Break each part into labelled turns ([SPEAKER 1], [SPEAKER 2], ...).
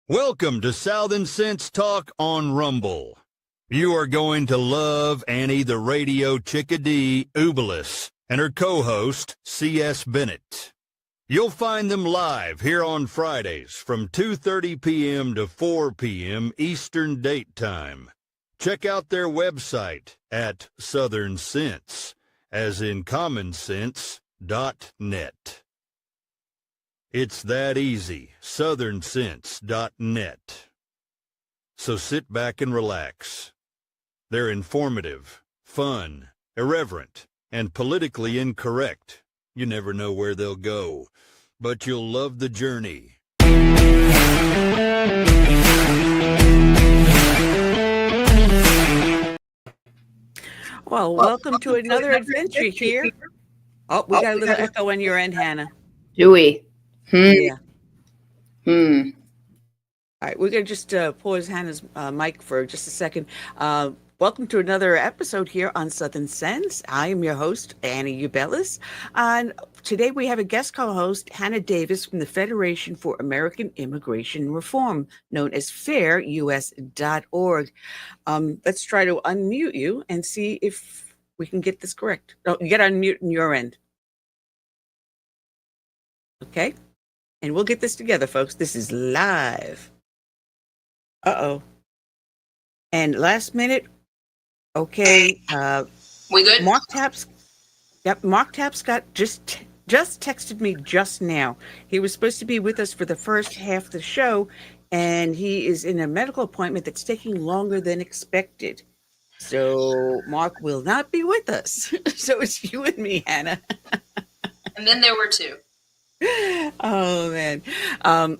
[SPEAKER 1] Welcome to Southern Sense Talk on Rumble. You are going to love Annie the Radio Chick-A-Dee Ubelis and her co-host, C.S. Bennett. You'll find them live here on Fridays from 2:30 p.m. to 4 p.m. Eastern Date Time. Check out their website at Southern Sense, as in commonsense.net. It's that easy, southernsense.net. So sit back and relax. They're informative, fun, irreverent, and politically incorrect. You never know where they'll go, but you'll love the journey.
[SPEAKER 2] Well, welcome to another adventure here. Oh, we got a little echo on your end, Hannah.
[SPEAKER 3] Do we?
[SPEAKER 2] Yeah. All right, we're going to just pause Hannah's mic for just a second. Welcome to another episode here on Southern Sense. I am your host, Annie Ubelis. And today we have a guest co-host, Hannah Davis from the Federation for American Immigration Reform, known as FairUS.org. Let's try to unmute you and see if we can get this correct. Oh, you got to unmute on your end. Okay. And we'll get this together, folks. This is live. Uh-oh. And last minute, okay.
[SPEAKER 3] We good?
[SPEAKER 2] Mark Tapscott just texted me just now. He was supposed to be with us for the first half of the show, and he is in a medical appointment that's taking longer than expected. So Mark will not be with us. So it's you and me, Hannah.
[SPEAKER 3] And then there were two.
[SPEAKER 2] Oh, man.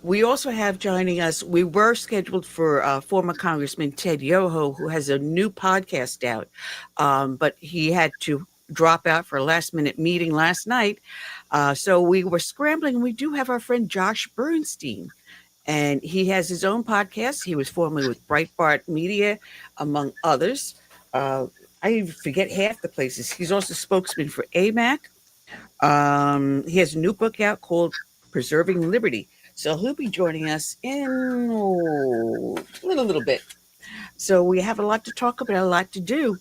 [SPEAKER 2] We also have joining us, we were scheduled for former Congressman Ted Yoho, who has a new podcast out, but he had to drop out for a last-minute meeting last night. So we were scrambling. We do have our friend Josh Bernstein, and he has his own podcast. He was formerly with Breitbart Media, among others. I forget half the places. He's also spokesman for AMAC. He has a new book out called Preserving Liberty. So he'll be joining us in a little bit. So we have a lot to talk about, a lot to do.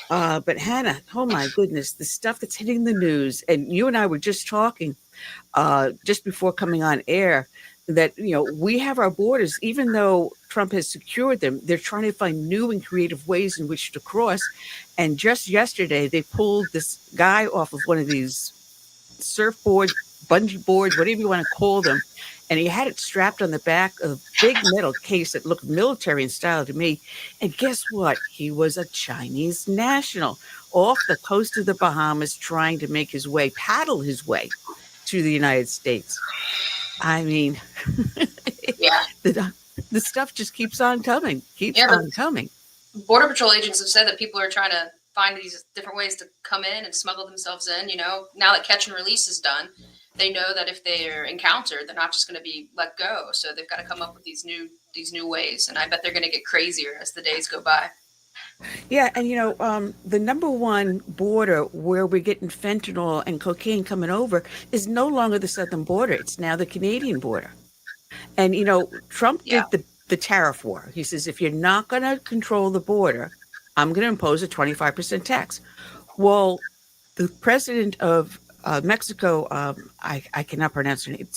[SPEAKER 2] But Hannah, oh my goodness, the stuff that's hitting the news. And you and I were just talking just before coming on air that, you know, we have our borders, even though Trump has secured them, they're trying to find new and creative ways in which to cross. And just yesterday, they pulled this guy off of one of these surfboards, bungee boards, whatever you want to call them. And he had it strapped on the back of a big metal case that looked military in style to me. And guess what? He was a Chinese national off the coast of the Bahamas trying to make his way, paddle his way to the United States. I mean,
[SPEAKER 3] yeah,
[SPEAKER 2] the stuff just keeps on coming, coming.
[SPEAKER 3] Border Patrol agents have said that people are trying to find these different ways to come in and smuggle themselves in. You know, now that catch and release is done, they know that if they're encountered, they're not just going to be let go. So they've got to come up with these new ways. And I bet they're going to get crazier as the days go by.
[SPEAKER 2] Yeah. And, you know, the number one border where we're getting fentanyl and cocaine coming over is no longer the southern border. It's now the Canadian border. And, you know, Trump did the tariff war. He says, if you're not going to control the border, I'm going to impose a 25% tax. Well, the president of Mexico, I cannot pronounce her name. It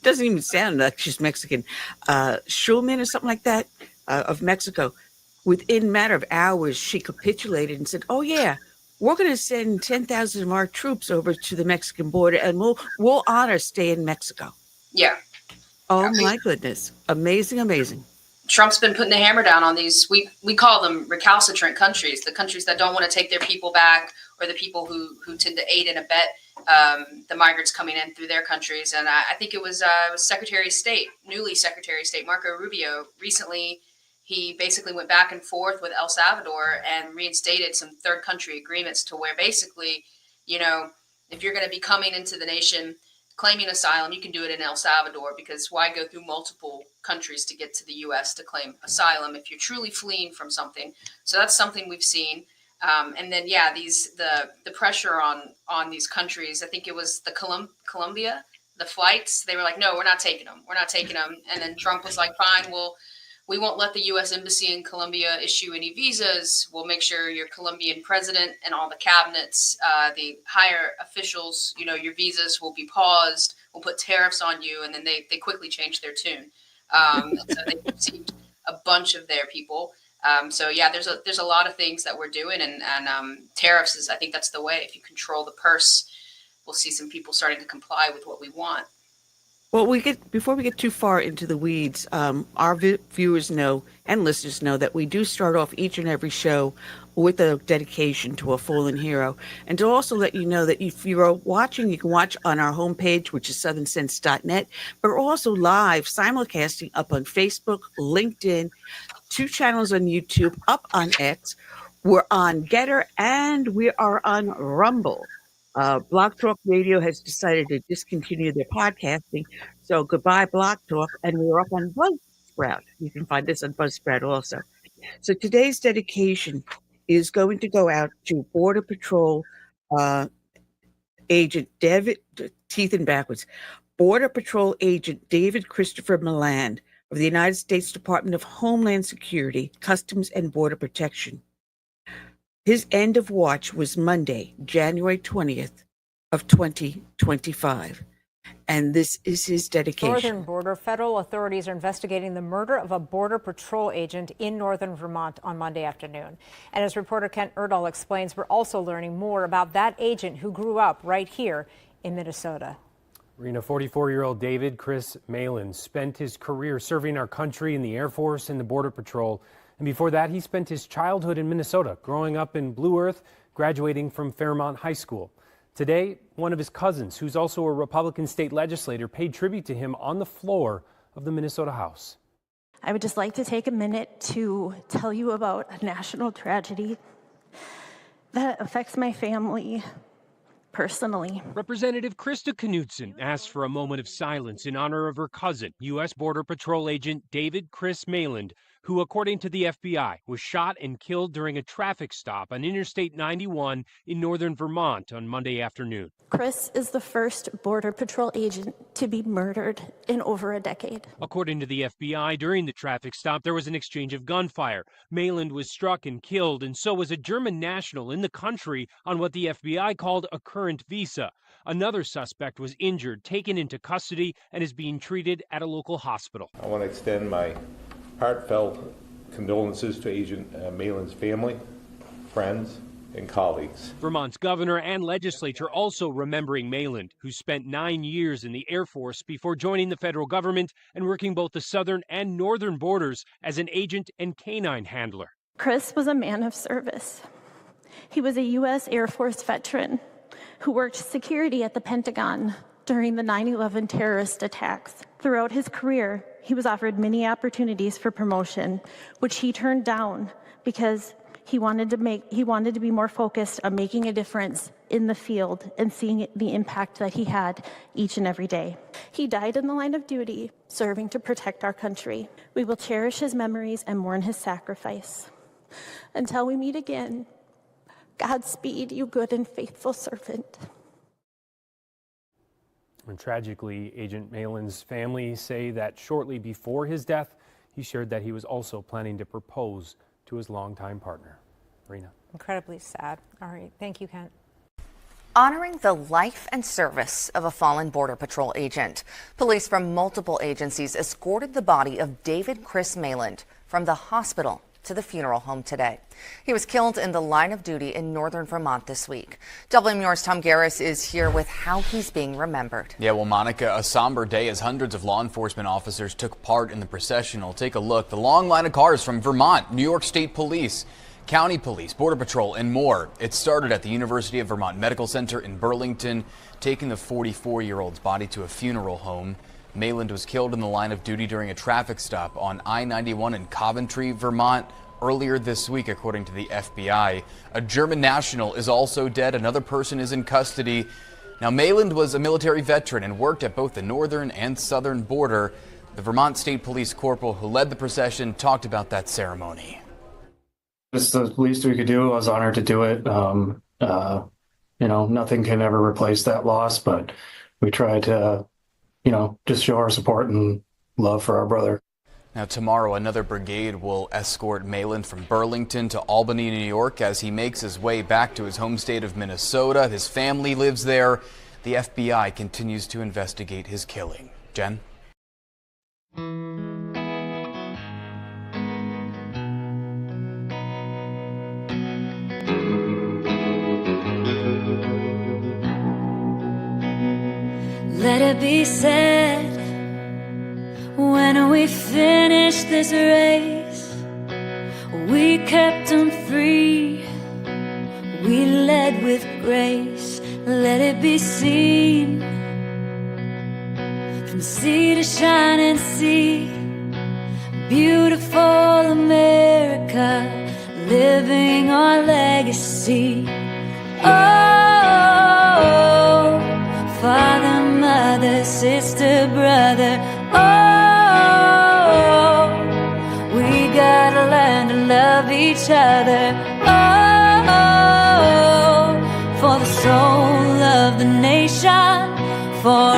[SPEAKER 2] doesn't even sound like she's Mexican. Schulman or something like that of Mexico. Within a matter of hours, she capitulated and said, oh, yeah, we're going to send 10,000 of our troops over to the Mexican border and we'll honor stay in Mexico.
[SPEAKER 3] Yeah.
[SPEAKER 2] Oh, my goodness. Amazing, amazing.
[SPEAKER 3] Trump's been putting the hammer down on these, we call them recalcitrant countries, the countries that don't want to take their people back or the people who tend to aid and abet the migrants coming in through their countries. And I think it was Secretary of State, newly Secretary of State, Marco Rubio. Recently, he basically went back and forth with El Salvador and reinstated some third country agreements to where basically, you know, if you're going to be coming into the nation claiming asylum, you can do it in El Salvador, because why go through multiple countries to get to the U.S. to claim asylum if you're truly fleeing from something? So that's something we've seen. And then, the pressure on these countries. I think it was the Colombia the flights, they were like, no, we're not taking them. We're not taking them. And then Trump was like, fine, well, we won't let the U.S. Embassy in Colombia issue any visas. We'll make sure your Colombian president and all the cabinets, the higher officials, your visas will be paused. We'll put tariffs on you. And then they quickly changed their tune. So they received a bunch of their people. So yeah, there's a lot of things that we're doing, and tariffs is, I think that's the way. If you control the purse, we'll see some people starting to comply with what we want.
[SPEAKER 2] Well, before we get too far into the weeds, our viewers know and listeners know that we do start off each and every show with a dedication to a fallen hero. And to also let you know that if you're watching, you can watch on our homepage, which is southernsense.net, but we're also live simulcasting up on Facebook, LinkedIn, 2 channels on YouTube, up on X. We're on Getter, and we are on Rumble. Blog Talk Radio has decided to discontinue their podcasting, so goodbye Blog Talk, and we're up on Buzzsprout. You can find this on Buzzsprout also. So today's dedication is going to go out to Border Patrol agent Border Patrol agent David Christopher Maland of the United States Department of Homeland Security, Customs and Border Protection. His end of watch was Monday, January 20th of 2025. And this is his dedication.
[SPEAKER 4] Northern border federal authorities are investigating the murder of a Border Patrol agent in northern Vermont on Monday afternoon. And as reporter Kent Erdahl explains, we're also learning more about that agent who grew up right here in Minnesota.
[SPEAKER 5] Rena, 44-year-old David Chris Maland spent his career serving our country in the Air Force and the Border Patrol. And before that, he spent his childhood in Minnesota, growing up in Blue Earth, graduating from Fairmont High School. Today, one of his cousins, who's also a Republican state legislator, paid tribute to him on the floor of the Minnesota House.
[SPEAKER 6] I would just like to take a minute to tell you about a national tragedy that affects my family personally.
[SPEAKER 7] Representative Krista Knudsen asked for a moment of silence in honor of her cousin, U.S. Border Patrol agent David Chris Maland, who, according to the FBI, was shot and killed during a traffic stop on Interstate 91 in northern Vermont on Monday afternoon.
[SPEAKER 6] Chris is the first Border Patrol agent to be murdered in over a decade.
[SPEAKER 7] According to the FBI, during the traffic stop, there was an exchange of gunfire. Maland was struck and killed, and so was a German national in the country on what the FBI called a current visa. Another suspect was injured, taken into custody, and is being treated at a local hospital.
[SPEAKER 8] I want to extend my heartfelt condolences to Agent Maland's family, friends, and colleagues.
[SPEAKER 7] Vermont's governor and legislature also remembering Maland, who spent 9 years in the Air Force before joining the federal government and working both the southern and northern borders as an agent and canine handler.
[SPEAKER 6] Chris was a man of service. He was a U.S. Air Force veteran who worked security at the Pentagon during the 9/11 terrorist attacks. Throughout his career, he was offered many opportunities for promotion, which he turned down because he wanted to be more focused on making a difference in the field and seeing the impact that he had each and every day. He died in the line of duty, serving to protect our country. We will cherish his memories and mourn his sacrifice. Until we meet again, Godspeed, you good and faithful servant.
[SPEAKER 5] And tragically, Agent Maland's family say that shortly before his death, he shared that he was also planning to propose to his longtime partner. Rena.
[SPEAKER 4] Incredibly sad. All right. Thank you, Kent.
[SPEAKER 9] Honoring the life and service of a fallen Border Patrol agent. Police from multiple agencies escorted the body of David Chris Maland from the hospital to the funeral home today. He was killed in the line of duty in northern Vermont this week. WMUR's Tom Garris is here with how he's being remembered.
[SPEAKER 10] Yeah, well, Monica, a somber day as hundreds of law enforcement officers took part in the procession. We'll take a look. The long line of cars from Vermont, New York State Police, County Police, Border Patrol, and more. It started at the University of Vermont Medical Center in Burlington, taking the 44-year-old's body to a funeral home. Maland was killed in the line of duty during a traffic stop on I-91 in Coventry, Vermont, earlier this week, according to the FBI. A German national is also dead. Another person is in custody. Now, Maland was a military veteran and worked at both the northern and southern border. The Vermont State Police corporal who led the procession talked about that ceremony.
[SPEAKER 11] It's the least we could do. I was honored to do it. Nothing can ever replace that loss, but we try to just show our support and love for our brother.
[SPEAKER 10] Now, tomorrow, another brigade will escort Maland from Burlington to Albany, New York, as he makes his way back to his home state of Minnesota. His family lives there. The FBI continues to investigate his killing. Jen?
[SPEAKER 12] Let it be said, when we finish this race, we kept them free, we led with grace. Let it be seen, from sea to shining sea, beautiful America, living our legacy. Oh, father, mother, sister, brother, oh, we gotta learn to love each other. Oh, for the soul of the nation, for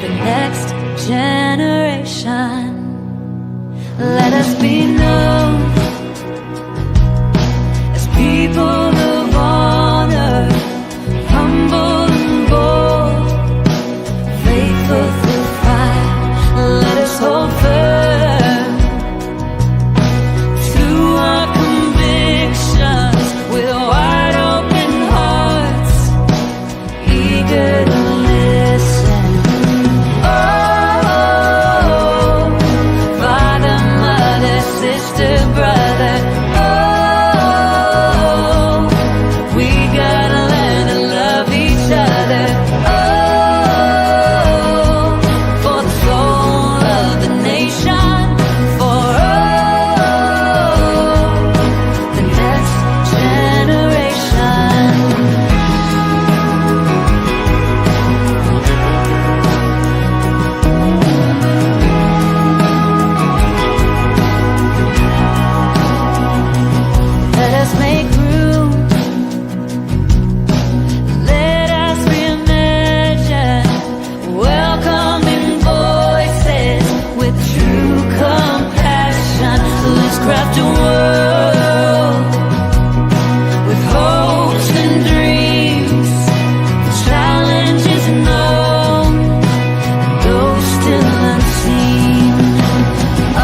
[SPEAKER 12] the next generation. Let us be known as people of honor, humble and bold, faithful through fire. Let us hold firm to our convictions with wide open hearts, eager to listen. Oh, father, mother, sister, brother, oh, we gotta learn to love each other. Oh, for the soul of the nation, for the next generation. Let us make room. Let us reimagine, welcoming voices with true compassion. Let's craft a world with hopes and dreams, challenges known, those still unseen. Oh,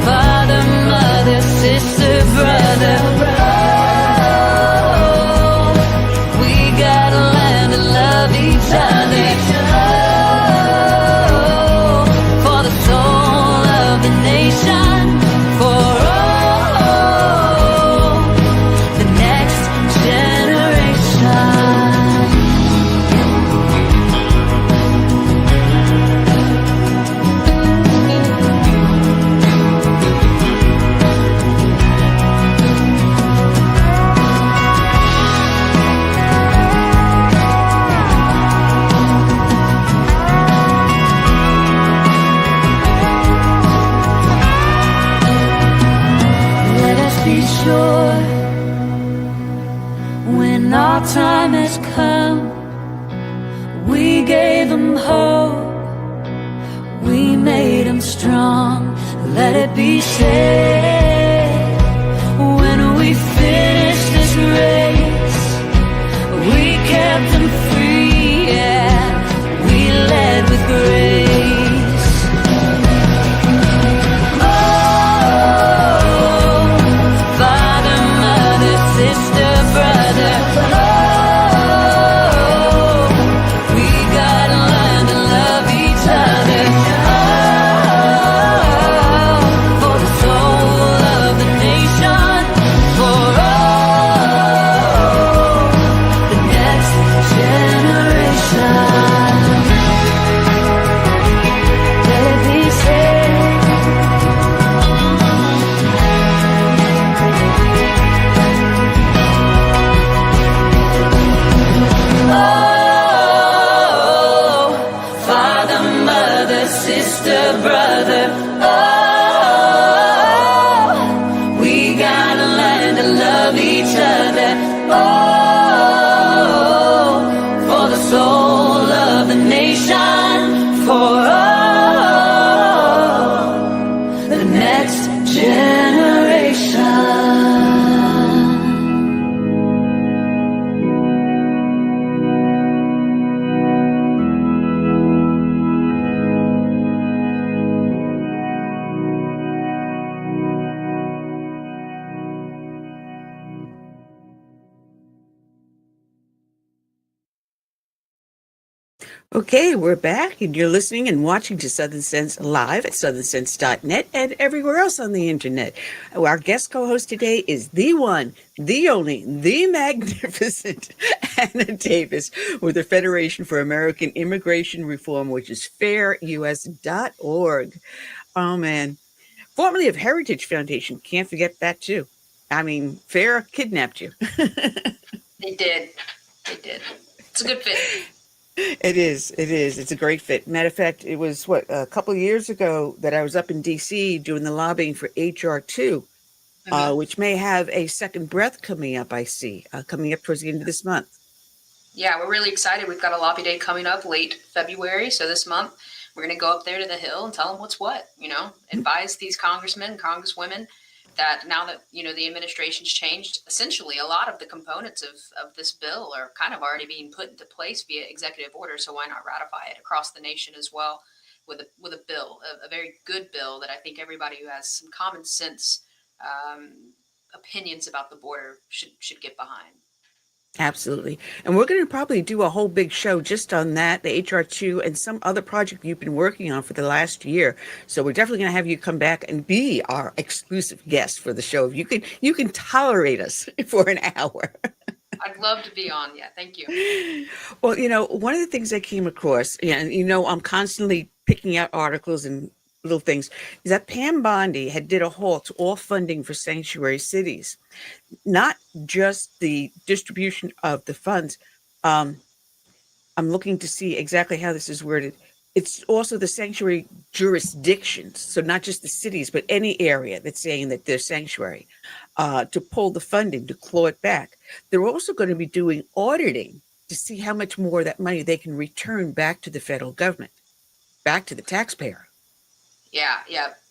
[SPEAKER 12] father, mother, sister, brother, oh, we gotta learn to love each other. Oh, for the soul of the nation, for the next generation. Let us be sure, when our time has come, we gave them hope, we made them strong. Let it be said, when we finish this race, we kept them free, yeah, we led with grace. Oh, father, mother, sister, brother, oh, we gotta learn to love each other. Oh, for the soul
[SPEAKER 2] Okay, we're back, and you're listening and watching to Southern Sense live at southernsense.net and everywhere else on the internet. Our guest co-host today is the one, the only, the magnificent Anna Davis with the Federation for American Immigration Reform, which is fairus.org. Oh, man. Formerly of Heritage Foundation. Can't forget that, too. I mean, FAIR kidnapped you.
[SPEAKER 3] They did. It's a good fit.
[SPEAKER 2] It is. It's a great fit. Matter of fact, it was a couple of years ago that I was up in D.C. doing the lobbying for HR 2, which may have a second breath coming up, I see, coming up towards the end of this month.
[SPEAKER 3] Yeah, we're really excited. We've got a lobby day coming up late February. So this month, we're going to go up there to the Hill and tell them what's what, advise these congressmen, congresswomen that now that, the administration's changed, essentially a lot of the components of this bill are kind of already being put into place via executive order. So why not ratify it across the nation as well with a bill, a very good bill that I think everybody who has some common sense opinions about the border should get behind.
[SPEAKER 2] Absolutely. And we're going to probably do a whole big show just on that, the HR2 and some other project you've been working on for the last year. So we're definitely going to have you come back and be our exclusive guest for the show. You can tolerate us for an hour.
[SPEAKER 3] I'd love to be on. Yeah, thank you.
[SPEAKER 2] Well, one of the things I came across, and I'm constantly picking out articles and little things, is that Pam Bondi had did a halt to all funding for sanctuary cities, not just the distribution of the funds. I'm looking to see exactly how this is worded. It's also the sanctuary jurisdictions, so not just the cities, but any area that's saying that they're sanctuary, to pull the funding, to claw it back. They're also going to be doing auditing to see how much more of that money they can return back to the federal government, back to the taxpayer.
[SPEAKER 3] Yeah.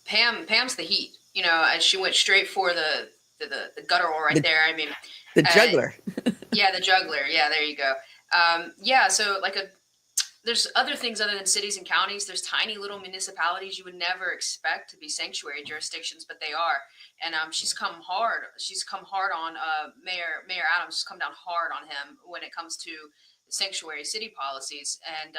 [SPEAKER 3] Pam's the heat. She went straight for the guttural right there. I mean,
[SPEAKER 2] the juggler.
[SPEAKER 3] Yeah, the juggler. Yeah, there you go. So there's other things other than cities and counties. There's tiny little municipalities you would never expect to be sanctuary jurisdictions, but they are. And she's come hard. She's come hard on Mayor Adams. She's come down hard on him when it comes to sanctuary city policies. And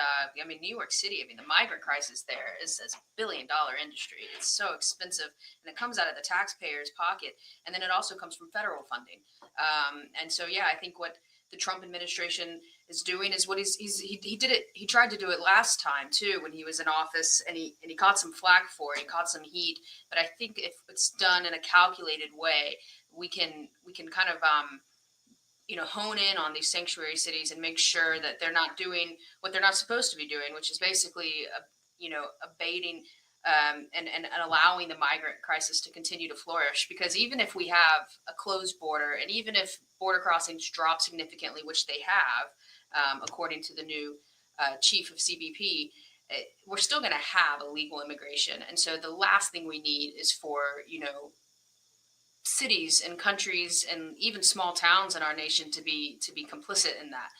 [SPEAKER 3] New York City, the migrant crisis there is a $1 billion industry. It's so expensive, and it comes out of the taxpayer's pocket, and then it also comes from federal funding. I think what the Trump administration is doing is what he did it. He tried to do it last time too when he was in office, and he caught some flack for it. He caught some heat, but I think if it's done in a calculated way, we can kind of hone in on these sanctuary cities and make sure that they're not doing what they're not supposed to be doing, which is basically, abating and allowing the migrant crisis to continue to flourish. Because even if we have a closed border, and even if border crossings drop significantly, which they have, according to the new chief of CBP, we're still going to have illegal immigration. And so the last thing we need is for, cities and countries and even small towns in our nation to be complicit in that.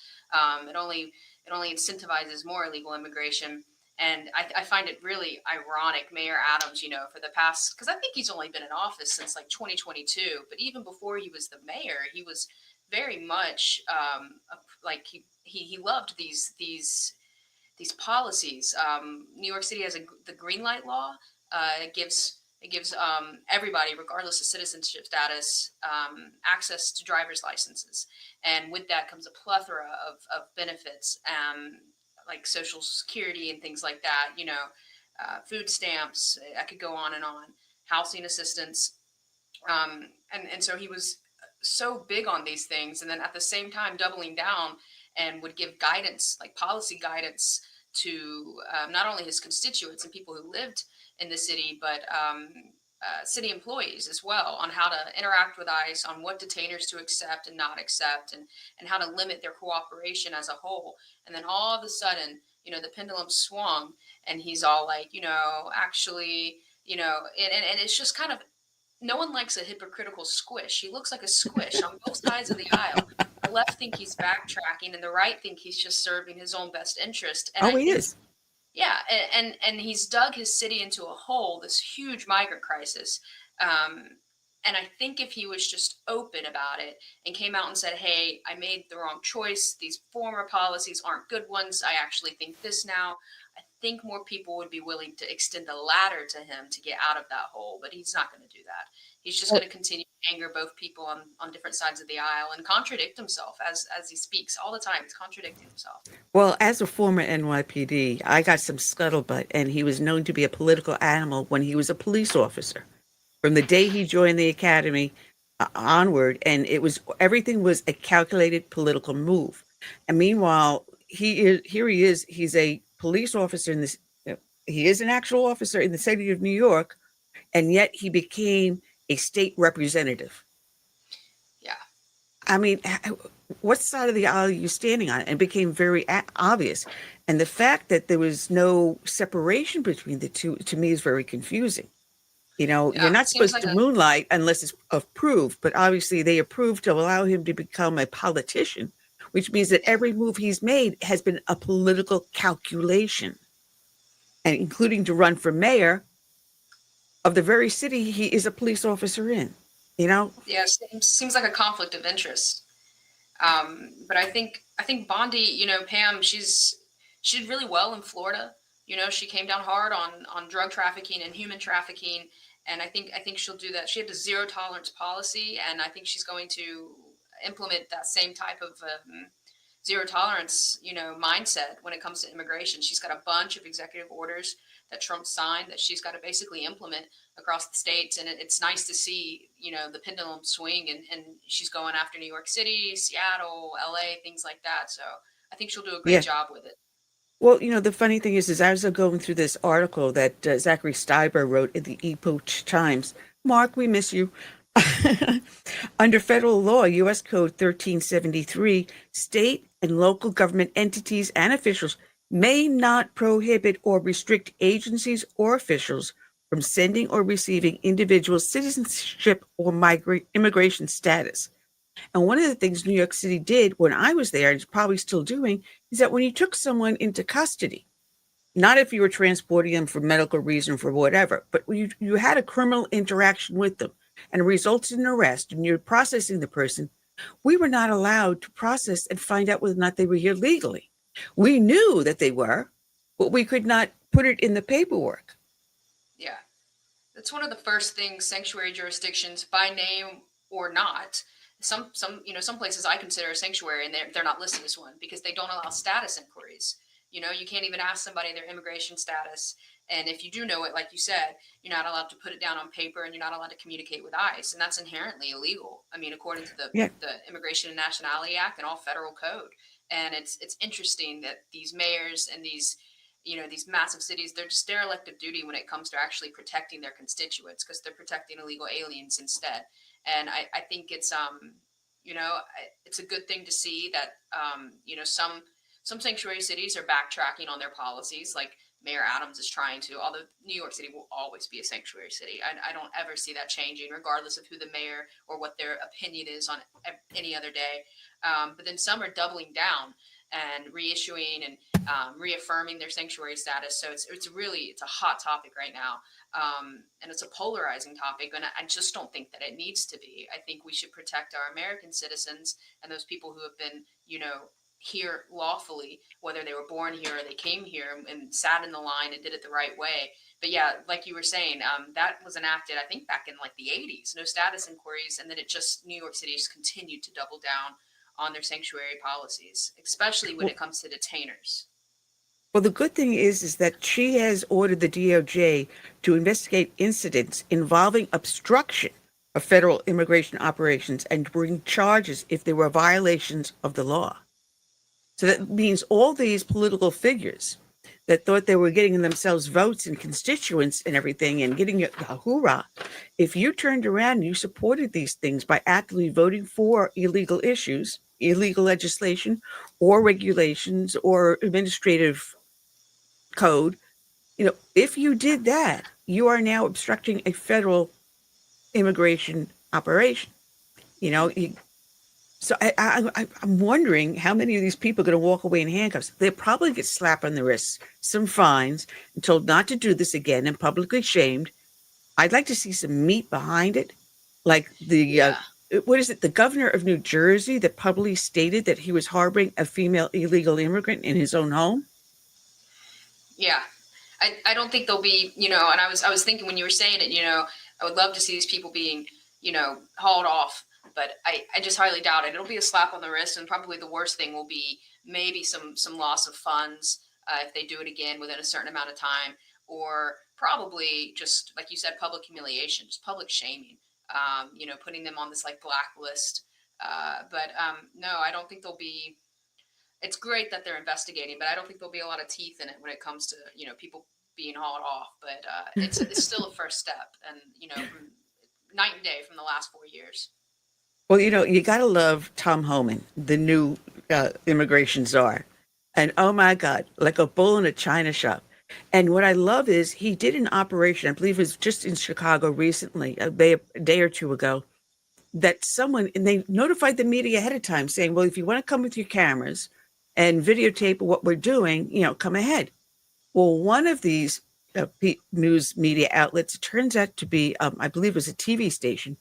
[SPEAKER 3] It only incentivizes more illegal immigration. And I find it really ironic, Mayor Adams, for the past, because I think he's only been in office since like 2022, but even before he was the mayor, he was very much he loved these policies. New York City has the green light law. It gives everybody, regardless of citizenship status, access to driver's licenses. And with that comes a plethora of benefits, like Social Security and things like that, food stamps, I could go on and on, housing assistance. And so he was so big on these things. And then at the same time, doubling down and would give guidance, like policy guidance to not only his constituents and people who lived in the city, but city employees as well, on how to interact with ICE, on what detainers to accept and not accept, and how to limit their cooperation as a whole. And then all of a sudden, the pendulum swung, and he's all like, actually, and it's just kind of, no one likes a hypocritical squish. He looks like a squish on both sides of the aisle. The left think he's backtracking, and the right think he's just serving his own best interest. And
[SPEAKER 2] he is.
[SPEAKER 3] Yeah, and he's dug his city into a hole, this huge migrant crisis, And I think if he was just open about it and came out and said, hey, I made the wrong choice. These former policies aren't good ones. I actually think this now. I think more people would be willing to extend the ladder to him to get out of that hole. But he's not going to do that. He's just going to continue to anger both people on different sides of the aisle and contradict himself as he speaks all the time. He's contradicting himself.
[SPEAKER 2] Well, as a former NYPD, I got some scuttlebutt, and he was known to be a political animal when he was a police officer. From the day he joined the academy onward, and everything was a calculated political move. And meanwhile, he is. He's a police officer in this. He is an actual officer in the city of New York, and yet he became a state representative.
[SPEAKER 3] Yeah.
[SPEAKER 2] I mean, what side of the aisle are you standing on? And it became very obvious. And the fact that there was no separation between the two, to me, is very confusing. You're not supposed to moonlight unless it's approved, but obviously they approved to allow him to become a politician, which means that every move he's made has been a political calculation, and including to run for mayor of the very city he is a police officer in, Yeah,
[SPEAKER 3] seems like a conflict of interest. But I think Bondi, Pam, she did really well in Florida. She came down hard on drug trafficking and human trafficking. And I think she'll do that. She had the zero tolerance policy, and I think she's going to implement that same type of zero tolerance, mindset when it comes to immigration. She's got a bunch of executive orders that Trump signed that she's got to basically implement across the states. And it's nice to see, the pendulum swing, and she's going after New York City, Seattle, LA, things like that. So I think she'll do a great job with it.
[SPEAKER 2] Well, the funny thing is as I was going through this article that Zachary Steiber wrote in the Epoch Times, Mark, we miss you. Under federal law, U.S. Code 1373, state and local government entities and officials may not prohibit or restrict agencies or officials from sending or receiving individual citizenship or immigration status. And one of the things New York City did when I was there, and is probably still doing, is that when you took someone into custody, not if you were transporting them for medical reason, for whatever, but when you had a criminal interaction with them and it results in an arrest and you're processing the person, we were not allowed to process and find out whether or not they were here legally. We knew that they were, but we could not put it in the paperwork.
[SPEAKER 3] Yeah. That's one of the first things sanctuary jurisdictions, by name or not, some places I consider a sanctuary, and they're not listed as one because they don't allow status inquiries. You can't even ask somebody their immigration status. And if you do know it, like you said, you're not allowed to put it down on paper, and you're not allowed to communicate with ICE. And that's inherently illegal. I mean, according to the Immigration and Nationality Act and all federal code. And it's interesting that these mayors and these massive cities, they're just derelict of duty when it comes to actually protecting their constituents, because they're protecting illegal aliens instead. And I think it's it's a good thing to see that some sanctuary cities are backtracking on their policies, like Mayor Adams is trying to, although New York City will always be a sanctuary city. I don't ever see that changing, regardless of who the mayor or what their opinion is on any other day. But then some are doubling down and reissuing and reaffirming their sanctuary status. So it's a hot topic right now. And it's a polarizing topic. And I just don't think that it needs to be. I think we should protect our American citizens and those people who have been, here lawfully, whether they were born here or they came here and sat in the line and did it the right way. But yeah, like you were saying, that was enacted, I think, back in like the 80s, no status inquiries. And then New York City just continued to double down on their sanctuary policies, especially when it comes to detainers.
[SPEAKER 2] Well, the good thing is that she has ordered the DOJ to investigate incidents involving obstruction of federal immigration operations and bring charges if there were violations of the law. So that means all these political figures that thought they were getting themselves votes and constituents and everything and getting a hoorah, if you turned around and you supported these things by actively voting for illegal issues, illegal legislation or regulations or administrative code, if you did that, you are now obstructing a federal immigration operation. So I'm wondering how many of these people are going to walk away in handcuffs. They'll probably get slapped on the wrists, some fines, and told not to do this again and publicly shamed. I'd like to see some meat behind it. Like what is it? The governor of New Jersey that publicly stated that he was harboring a female illegal immigrant in his own home.
[SPEAKER 3] Yeah. I don't think they'll be, and I was thinking when you were saying it, I would love to see these people being, hauled off, but I just highly doubt it. It'll be a slap on the wrist, and probably the worst thing will be maybe some loss of funds if they do it again within a certain amount of time, or probably just, like you said, public humiliation, just public shaming, putting them on this like blacklist. But no, I don't think they'll be. It's great that they're investigating, but I don't think there'll be a lot of teeth in it when it comes to, people being hauled off. But it's still a first step, and, from night and day from the last 4 years.
[SPEAKER 2] Well, you got to love Tom Homan, the new immigration czar. And oh my God, like a bull in a china shop. And what I love is he did an operation, I believe it was just in Chicago recently, a day or two ago, that and they notified the media ahead of time saying, well, if you want to come with your cameras and videotape what we're doing, come ahead. Well, one of these news media outlets, it turns out to be, I believe it was a TV station,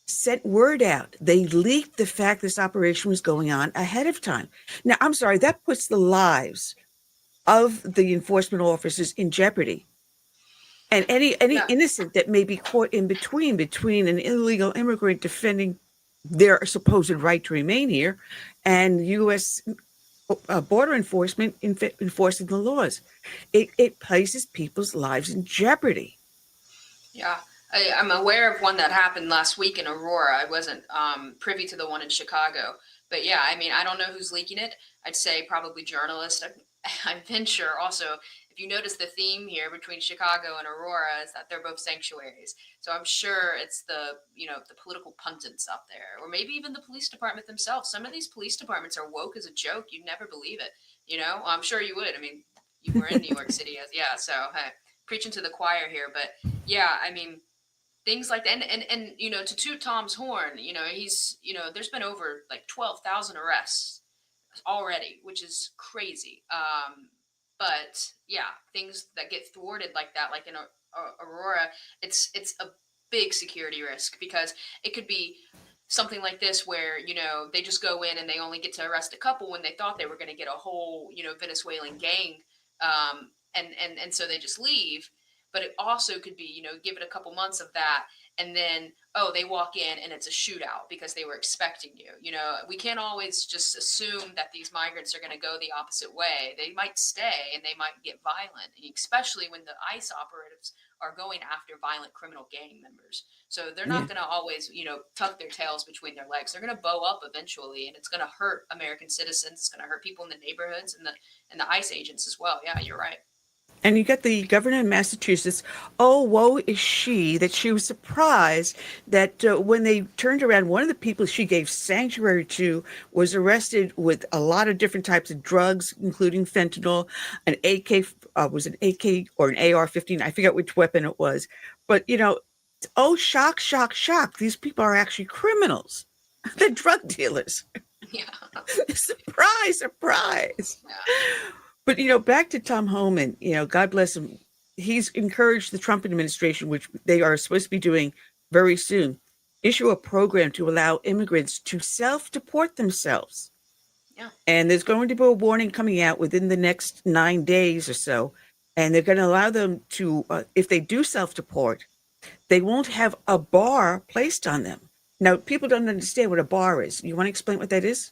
[SPEAKER 2] sent word out. They leaked the fact this operation was going on ahead of time. Now, I'm sorry, that puts the lives of the enforcement officers in jeopardy. And any innocent that may be caught in between an illegal immigrant defending their supposed right to remain here and U.S. border enforcement enforcing the laws. It places people's lives in jeopardy.
[SPEAKER 3] Yeah, I'm aware of one that happened last week in Aurora. I wasn't privy to the one in Chicago. But yeah, I mean, I don't know who's leaking it. I'd say probably journalists. I venture also, if you notice the theme here between Chicago and Aurora is that they're both sanctuaries. So I'm sure it's the political pundits out there, or maybe even the police department themselves. Some of these police departments are woke as a joke. You'd never believe it. I'm sure you would. I mean, you were in New York City. So hey, preaching to the choir here. But yeah, I mean, things like that. And to toot Tom's horn, he's, there's been over like 12,000 arrests already, which is crazy. But yeah, things that get thwarted like that, like in Aurora, it's a big security risk, because it could be something like this where, they just go in and they only get to arrest a couple when they thought they were going to get a whole, Venezuelan gang. And so they just leave. But it also could be, give it a couple months of that, and then, they walk in and it's a shootout because they were expecting you. We can't always just assume that these migrants are going to go the opposite way. They might stay and they might get violent, especially when the ICE operatives are going after violent criminal gang members. So they're not going to always, tuck their tails between their legs. They're going to bow up eventually, and it's going to hurt American citizens. It's going to hurt people in the neighborhoods and the ICE agents as well. Yeah, you're right.
[SPEAKER 2] And you got the governor of Massachusetts. Oh, woe is she that she was surprised that when they turned around, one of the people she gave sanctuary to was arrested with a lot of different types of drugs, including fentanyl, an AK, was an AK or an AR-15. I forget which weapon it was. But, shock, shock, shock. These people are actually criminals. They're drug dealers.
[SPEAKER 3] Yeah.
[SPEAKER 2] Surprise, surprise.
[SPEAKER 3] Yeah.
[SPEAKER 2] But, back to Tom Homan, God bless him. He's encouraged the Trump administration, which they are supposed to be doing very soon, issue a program to allow immigrants to self-deport themselves.
[SPEAKER 3] Yeah.
[SPEAKER 2] And there's going to be a warning coming out within the next 9 days or so. And they're going to allow them to, if they do self-deport, they won't have a bar placed on them. Now, people don't understand what a bar is. You want to explain what that is?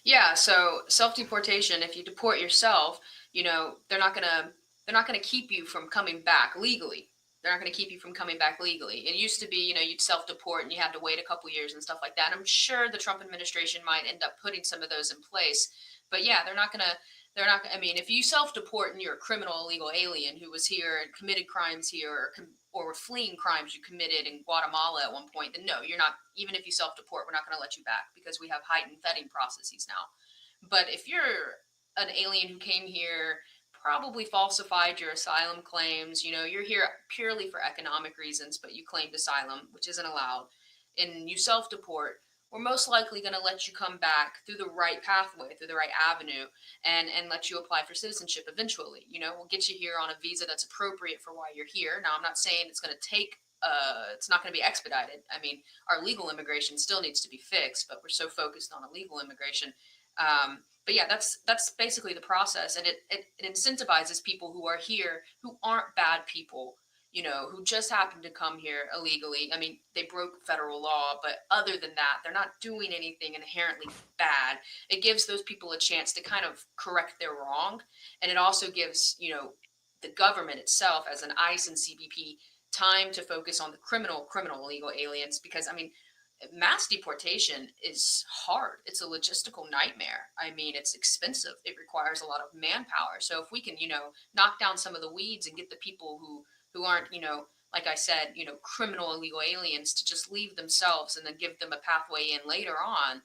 [SPEAKER 3] Yeah, so self-deportation, if you deport yourself, they're not gonna keep you from coming back legally. They're not gonna keep you from coming back legally. It used to be, you'd self-deport and you had to wait a couple years and stuff like that. And I'm sure the Trump administration might end up putting some of those in place. But yeah, I mean, if you self-deport and you're a criminal illegal alien who was here and committed crimes here, or were fleeing crimes you committed in Guatemala at one point, then no, you're not. Even if you self-deport, we're not going to let you back because we have heightened vetting processes now. But if you're an alien who came here, probably falsified your asylum claims, you're here purely for economic reasons, but you claimed asylum, which isn't allowed, and you self-deport, we're most likely going to let you come back through the right pathway, through the right avenue, and let you apply for citizenship eventually. We'll get you here on a visa that's appropriate for why you're here. Now, I'm not saying it's going to take it's not going to be expedited. I mean, our legal immigration still needs to be fixed, but we're so focused on illegal immigration. But yeah, that's basically the process, and it incentivizes people who are here who aren't bad people, you know, who just happen to come here illegally. I mean, they broke federal law, but other than that, they're not doing anything inherently bad. It gives those people a chance to kind of correct their wrong, and it also gives, you know, the government itself as an ICE and CBP time to focus on the criminal illegal aliens, because I mean, mass deportation is hard. It's a logistical nightmare. I mean, it's expensive. It requires a lot of manpower. So if we can, you know, knock down some of the weeds and get the people who aren't, you know, like I said, you know, criminal illegal aliens to just leave themselves and then give them a pathway in later on,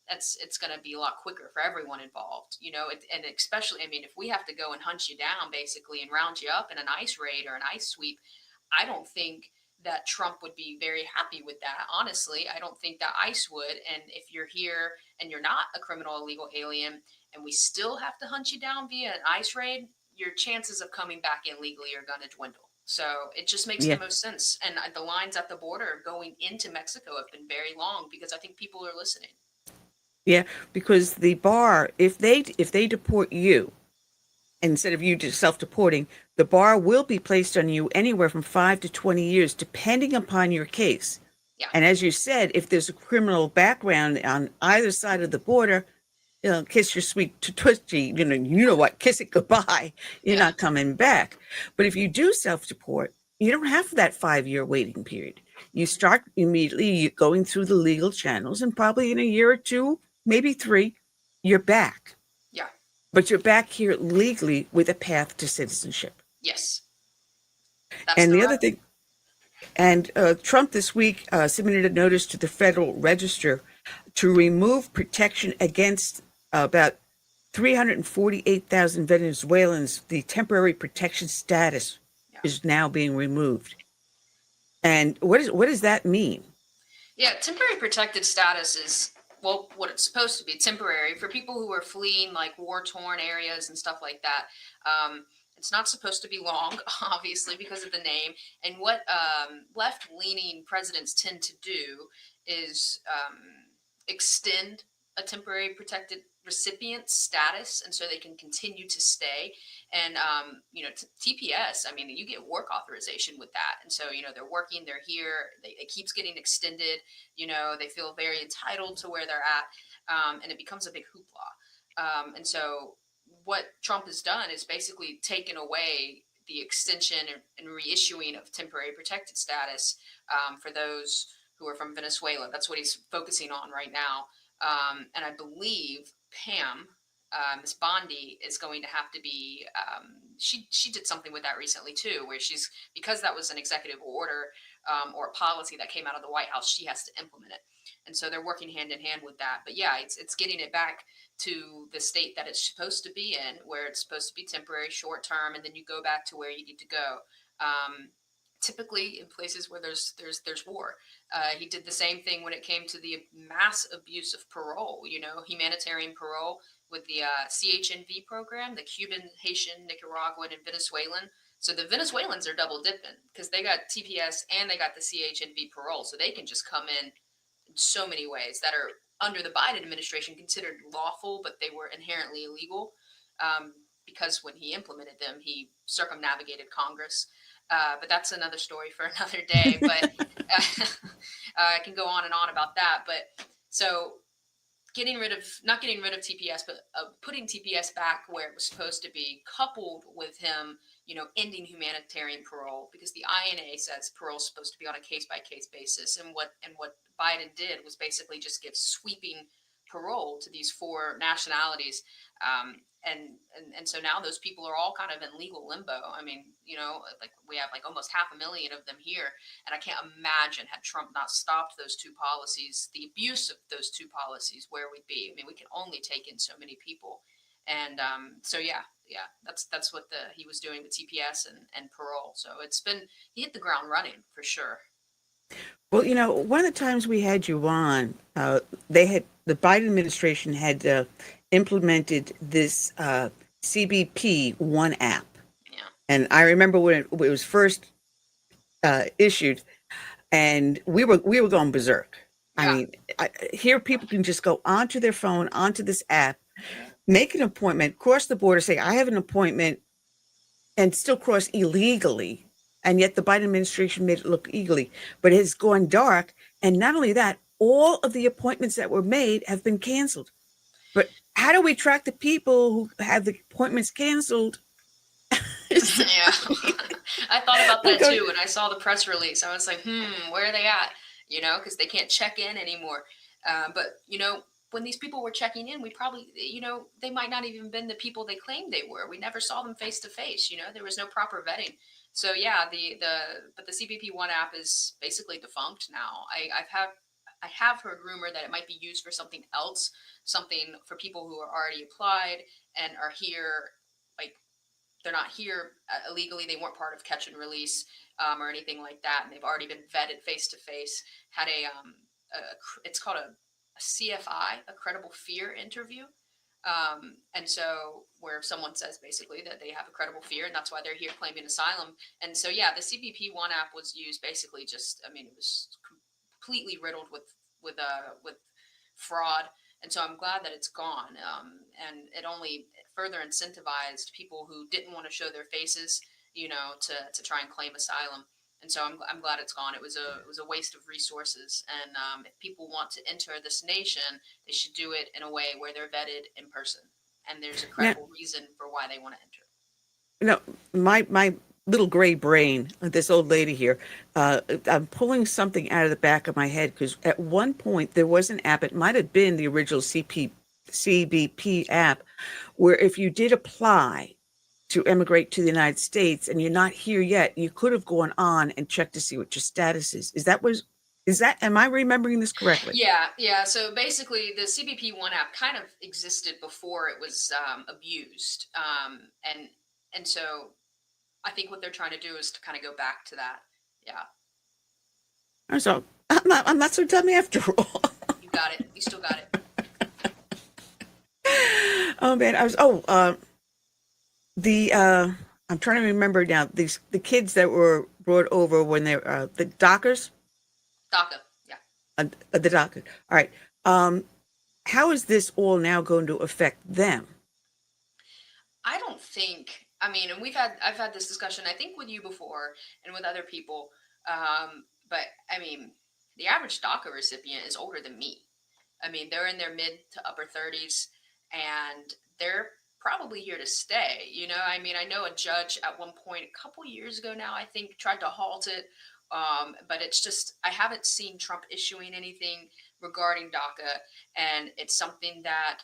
[SPEAKER 3] it's going to be a lot quicker for everyone involved, you know, and especially, I mean, if we have to go and hunt you down basically and round you up in an ICE raid or an ICE sweep, I don't think that Trump would be very happy with that. Honestly, I don't think that ICE would. And if you're here and you're not a criminal illegal alien and we still have to hunt you down via an ICE raid, your chances of coming back in legally are going to dwindle. So it just makes the most sense. And the lines at the border going into Mexico have been very long because I think people are listening.
[SPEAKER 2] Yeah, because the bar, if they deport you, instead of you just self-deporting, the bar will be placed on you anywhere from 5 to 20 years, depending upon your case.
[SPEAKER 3] Yeah.
[SPEAKER 2] And as you said, if there's a criminal background on either side of the border, you know, kiss your sweet twisty, you know what, kiss it goodbye. You're not coming back. But if you do self-deport, you don't have that 5-year waiting period. You start immediately going through the legal channels, and probably in a year or 2, maybe 3, you're back.
[SPEAKER 3] Yeah.
[SPEAKER 2] But you're back here legally with a path to citizenship.
[SPEAKER 3] Yes.
[SPEAKER 2] And the other thing, and Trump this week submitted a notice to the Federal Register to remove protection against about 348,000 Venezuelans. The temporary protection status is now being removed. And what does that mean?
[SPEAKER 3] Yeah, temporary protected status is, well, what it's supposed to be, temporary for people who are fleeing like war-torn areas and stuff like that. It's not supposed to be long, obviously, because of the name. And what left-leaning presidents tend to do is extend a temporary protected recipient status, and so they can continue to stay. And you know, TPS, I mean, you get work authorization with that, and so you know they're working, they're here, it keeps getting extended. You know, they feel very entitled to where they're at, and it becomes a big hoopla. And so what Trump has done is basically taken away the extension and reissuing of temporary protected status for those who are from Venezuela. That's what he's focusing on right now. And I believe Pam, Miss Bondi, is going to have to be, she did something with that recently too, where she's, because that was an executive order or a policy that came out of the White House, she has to implement it. And so they're working hand in hand with that. But yeah, it's getting it back to the state that it's supposed to be in, where it's supposed to be temporary, short term, and then you go back to where you need to go. Typically in places where there's war. He did the same thing when it came to the mass abuse of parole, you know, humanitarian parole with the CHNV program, the Cuban, Haitian, Nicaraguan, and Venezuelan. So the Venezuelans are double dipping because they got TPS and they got the CHNV parole. So they can just come in so many ways that are under the Biden administration considered lawful, but they were inherently illegal because when he implemented them, he circumnavigated Congress. But that's another story for another day. But I can go on and on about that. But so not getting rid of TPS, but putting TPS back where it was supposed to be, coupled with him, you know, ending humanitarian parole, because the INA says parole is supposed to be on a case-by-case basis. And what Biden did was basically just give sweeping parole to these 4 nationalities. And so now those people are all kind of in legal limbo. I mean, you know, like we have like almost 500,000 of them here. And I can't imagine, had Trump not stopped those 2 policies, the abuse of those 2 policies, where we'd be. I mean, we can only take in so many people. And so, yeah, that's what he was doing with TPS and parole. So he hit the ground running for sure.
[SPEAKER 2] Well, you know, one of the times we had you on, the Biden administration had implemented this CBP One app.
[SPEAKER 3] Yeah.
[SPEAKER 2] And I remember when it was first issued, and we were going berserk.
[SPEAKER 3] Yeah.
[SPEAKER 2] I mean, here people can just go onto their phone, onto this app, make an appointment, cross the border, say, I have an appointment, and still cross illegally. And yet the Biden administration made it look legally, but it has gone dark. And not only that, all of the appointments that were made have been canceled. But how do we track the people who have the appointments canceled?
[SPEAKER 3] Yeah. I thought about that too when I saw the press release. I was like, where are they at? You know, because they can't check in anymore. But, you know, when these people were checking in, we probably, you know, they might not even been the people they claimed they were. We never saw them face to face. You know, there was no proper vetting. So yeah, but the CBP One app is basically defunct now. I have heard rumor that it might be used for something else, something for people who are already applied and are here, like they're not here illegally. They weren't part of catch and release or anything like that, and they've already been vetted face to face. Had it's called a CFI, a credible fear interview. And so where someone says basically that they have a credible fear and that's why they're here claiming asylum. And so, yeah, the CBP One app was used basically just, I mean, it was completely riddled with fraud. And so I'm glad that it's gone. And it only further incentivized people who didn't want to show their faces, you know, to try and claim asylum. And so I'm glad it's gone. It was a waste of resources. And if people want to enter this nation, they should do it in a way where they're vetted in person. And there's a credible reason for why they want to enter.
[SPEAKER 2] You know, my little gray brain, this old lady here, I'm pulling something out of the back of my head because at one point there was an app, it might have been the original CBP app, where if you did apply to immigrate to the United States and you're not here yet, you could have gone on and checked to see what your status is. Am I remembering this correctly?
[SPEAKER 3] Yeah. So basically the CBP One app kind of existed before it was abused. And so I think what they're trying to do is to kind of go back to that. Yeah.
[SPEAKER 2] So I'm not so dumb after all.
[SPEAKER 3] You got it. You still got it.
[SPEAKER 2] Oh man, I'm trying to remember now. The kids that were brought over when they were the DACAs.
[SPEAKER 3] DACA, yeah.
[SPEAKER 2] The DACA. All right. How is this all now going to affect them?
[SPEAKER 3] I don't think. I mean, and I've had this discussion, I think, with you before and with other people. But I mean, the average DACA recipient is older than me. I mean, they're in their mid to upper 30s, and they're probably here to stay. You know, I mean, I know a judge at one point, a couple years ago now, I think, tried to halt it. But it's just, I haven't seen Trump issuing anything regarding DACA. And it's something that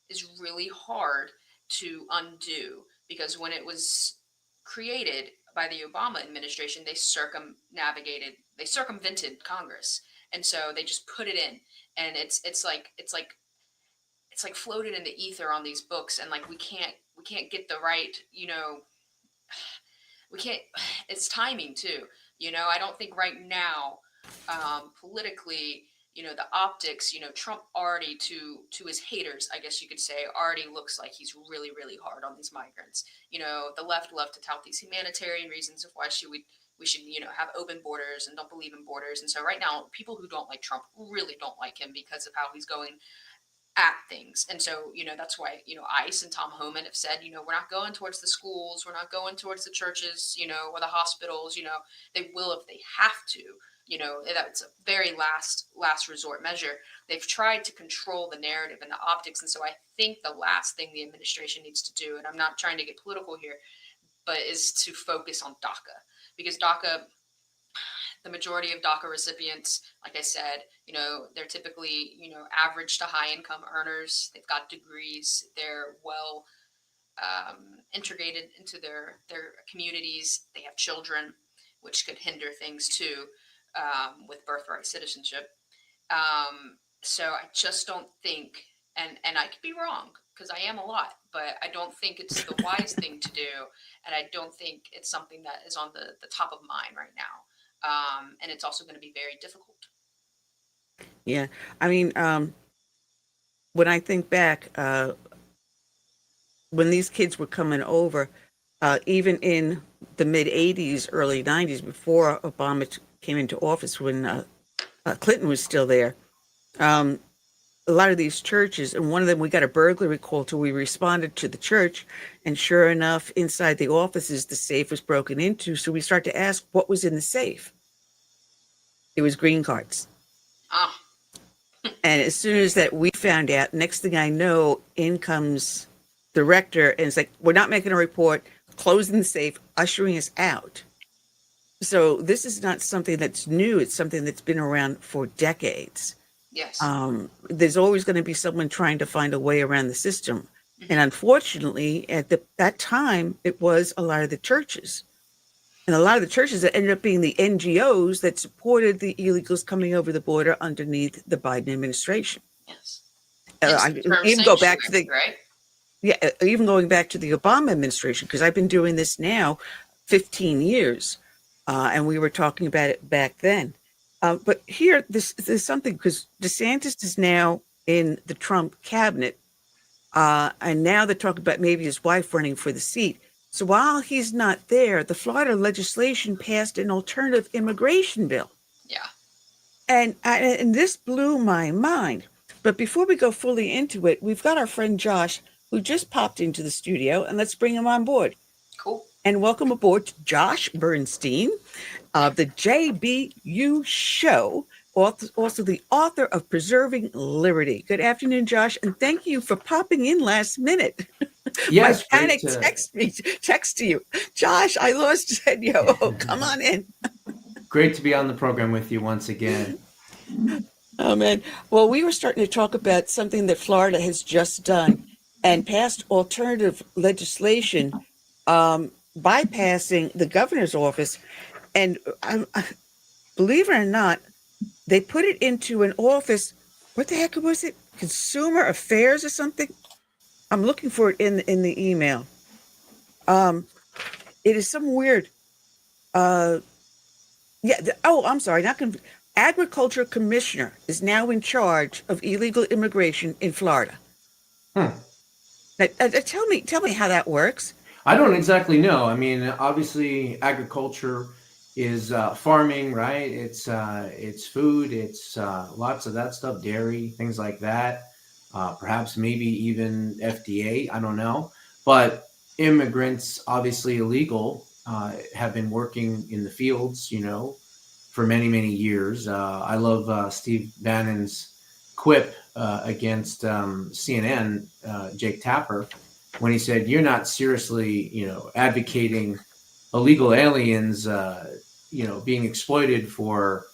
[SPEAKER 3] is really hard to undo because when it was created by the Obama administration, they circumvented Congress. And so they just put it in, and it's like floated in the ether on these books, and like we can't get the right, you know, we can't. It's timing too, you know. I don't think right now, politically, you know, the optics, you know, Trump already to his haters, I guess you could say, already looks like he's really, really hard on these migrants. You know, the left love to tout these humanitarian reasons of why we should, you know, have open borders and don't believe in borders. And so right now, people who don't like Trump really don't like him because of how he's going at things. And so, you know, that's why, you know, ICE and Tom Homan have said, you know, we're not going towards the schools, we're not going towards the churches, you know, or the hospitals. You know, they will if they have to. You know, that's a very last resort measure. They've tried to control the narrative and the optics. And so I think the last thing the administration needs to do, and I'm not trying to get political here, but is to focus on DACA. Because DACA, the majority of DACA recipients, like I said, you know, they're typically, you know, average to high income earners. They've got degrees. They're well integrated into their communities. They have children, which could hinder things too. With birthright citizenship. So I just don't think, and I could be wrong because I am a lot, but I don't think it's the wise thing to do. And I don't think it's something that is on the top of mind right now. And it's also going to be very difficult.
[SPEAKER 2] Yeah. I mean, when I think back, when these kids were coming over, even in the mid 80s, early 90s, before Obama came into office, when Clinton was still there. A lot of these churches, and one of them, we got a burglary call, so we responded to the church, and sure enough, inside the offices, the safe was broken into. So we start to ask what was in the safe. It was green cards.
[SPEAKER 3] Ah.
[SPEAKER 2] And as soon as that we found out, next thing I know, in comes the rector, and it's like, we're not making a report, closing the safe, ushering us out. So this is not something that's new. It's something that's been around for decades.
[SPEAKER 3] Yes.
[SPEAKER 2] There's always going to be someone trying to find a way around the system. And unfortunately, at that time, it was a lot of the churches. And a lot of the churches that ended up being the NGOs that supported the illegals coming over the border underneath the Biden administration.
[SPEAKER 3] Yes.
[SPEAKER 2] Even go back to the
[SPEAKER 3] right.
[SPEAKER 2] Yeah, even going back to the Obama administration, because I've been doing this now 15 years, and we were talking about it back then. But here, there's something, because DeSantis is now in the Trump cabinet, and now they're talking about maybe his wife running for the seat. So while he's not there, the Florida legislation passed an alternative immigration bill.
[SPEAKER 3] Yeah.
[SPEAKER 2] And this blew my mind. But before we go fully into it, we've got our friend Josh, who just popped into the studio, and let's bring him on board.
[SPEAKER 3] Cool.
[SPEAKER 2] And welcome aboard to Josh Bernstein of the JBU Show, also the author of Preserving Liberty. Good afternoon, Josh, and thank you for popping in last minute.
[SPEAKER 13] Yes,
[SPEAKER 2] my panic text to you. Josh, I lost said, come on in.
[SPEAKER 13] Great to be on the program with you once again.
[SPEAKER 2] Oh, man. Well, we were starting to talk about something that Florida has just done and passed alternative legislation bypassing the governor's office. And believe it or not, they put it into an office. What the heck was it? Consumer Affairs or something? I'm looking for it in the email. It is some weird. I'm sorry. Agriculture Commissioner is now in charge of illegal immigration in Florida. Now, tell me how that works.
[SPEAKER 13] I don't exactly know. I mean, obviously, agriculture is farming, right? It's food. It's lots of that stuff, dairy, things like that. Perhaps maybe even FDA. I don't know. But immigrants, obviously illegal, have been working in the fields, for many, many years. I love Steve Bannon's quip against CNN, Jake Tapper, when he said, "You're not seriously, advocating illegal aliens, being exploited for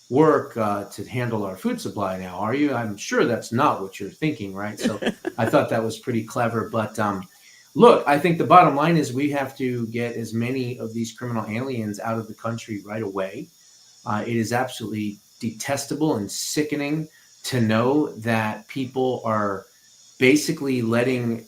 [SPEAKER 13] work to handle our food supply now, are you?" I'm sure that's not what you're thinking, right? So I thought that was pretty clever. But look, I think the bottom line is we have to get as many of these criminal aliens out of the country right away. It is absolutely detestable and sickening to know that people are basically letting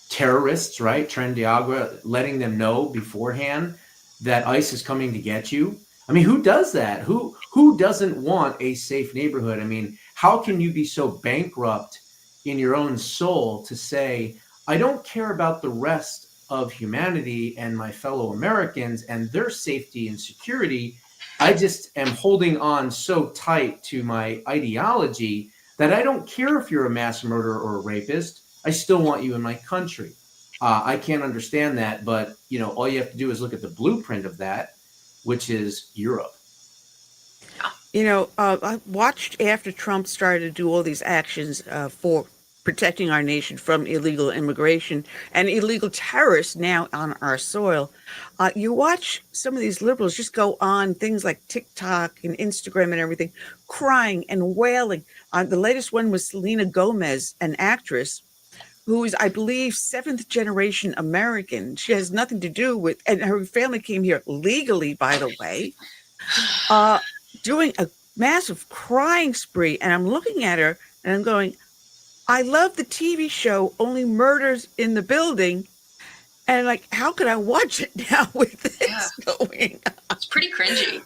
[SPEAKER 13] terrorists, right, Tren de Agua, letting them know beforehand that ICE is coming to get you. I mean, who does that? Who doesn't want a safe neighborhood? I mean, how can you be so bankrupt in your own soul to say, I don't care about the rest of humanity and my fellow Americans and their safety and security. I just am holding on so tight to my ideology that I don't care if you're a mass murderer or a rapist. I still want you in my country. I can't understand that, but all you have to do is look at the blueprint of that, which is Europe.
[SPEAKER 2] I watched after Trump started to do all these actions for protecting our nation from illegal immigration and illegal terrorists now on our soil. You watch some of these liberals just go on things like TikTok and Instagram and everything, crying and wailing. The latest one was Selena Gomez, an actress who is, I believe, 7th generation American. She has nothing to do with, and her family came here legally, by the way, doing a massive crying spree. And I'm looking at her and I'm going, I love the TV show Only Murders in the Building. And how could I watch it now with this going on?
[SPEAKER 3] It's pretty cringy.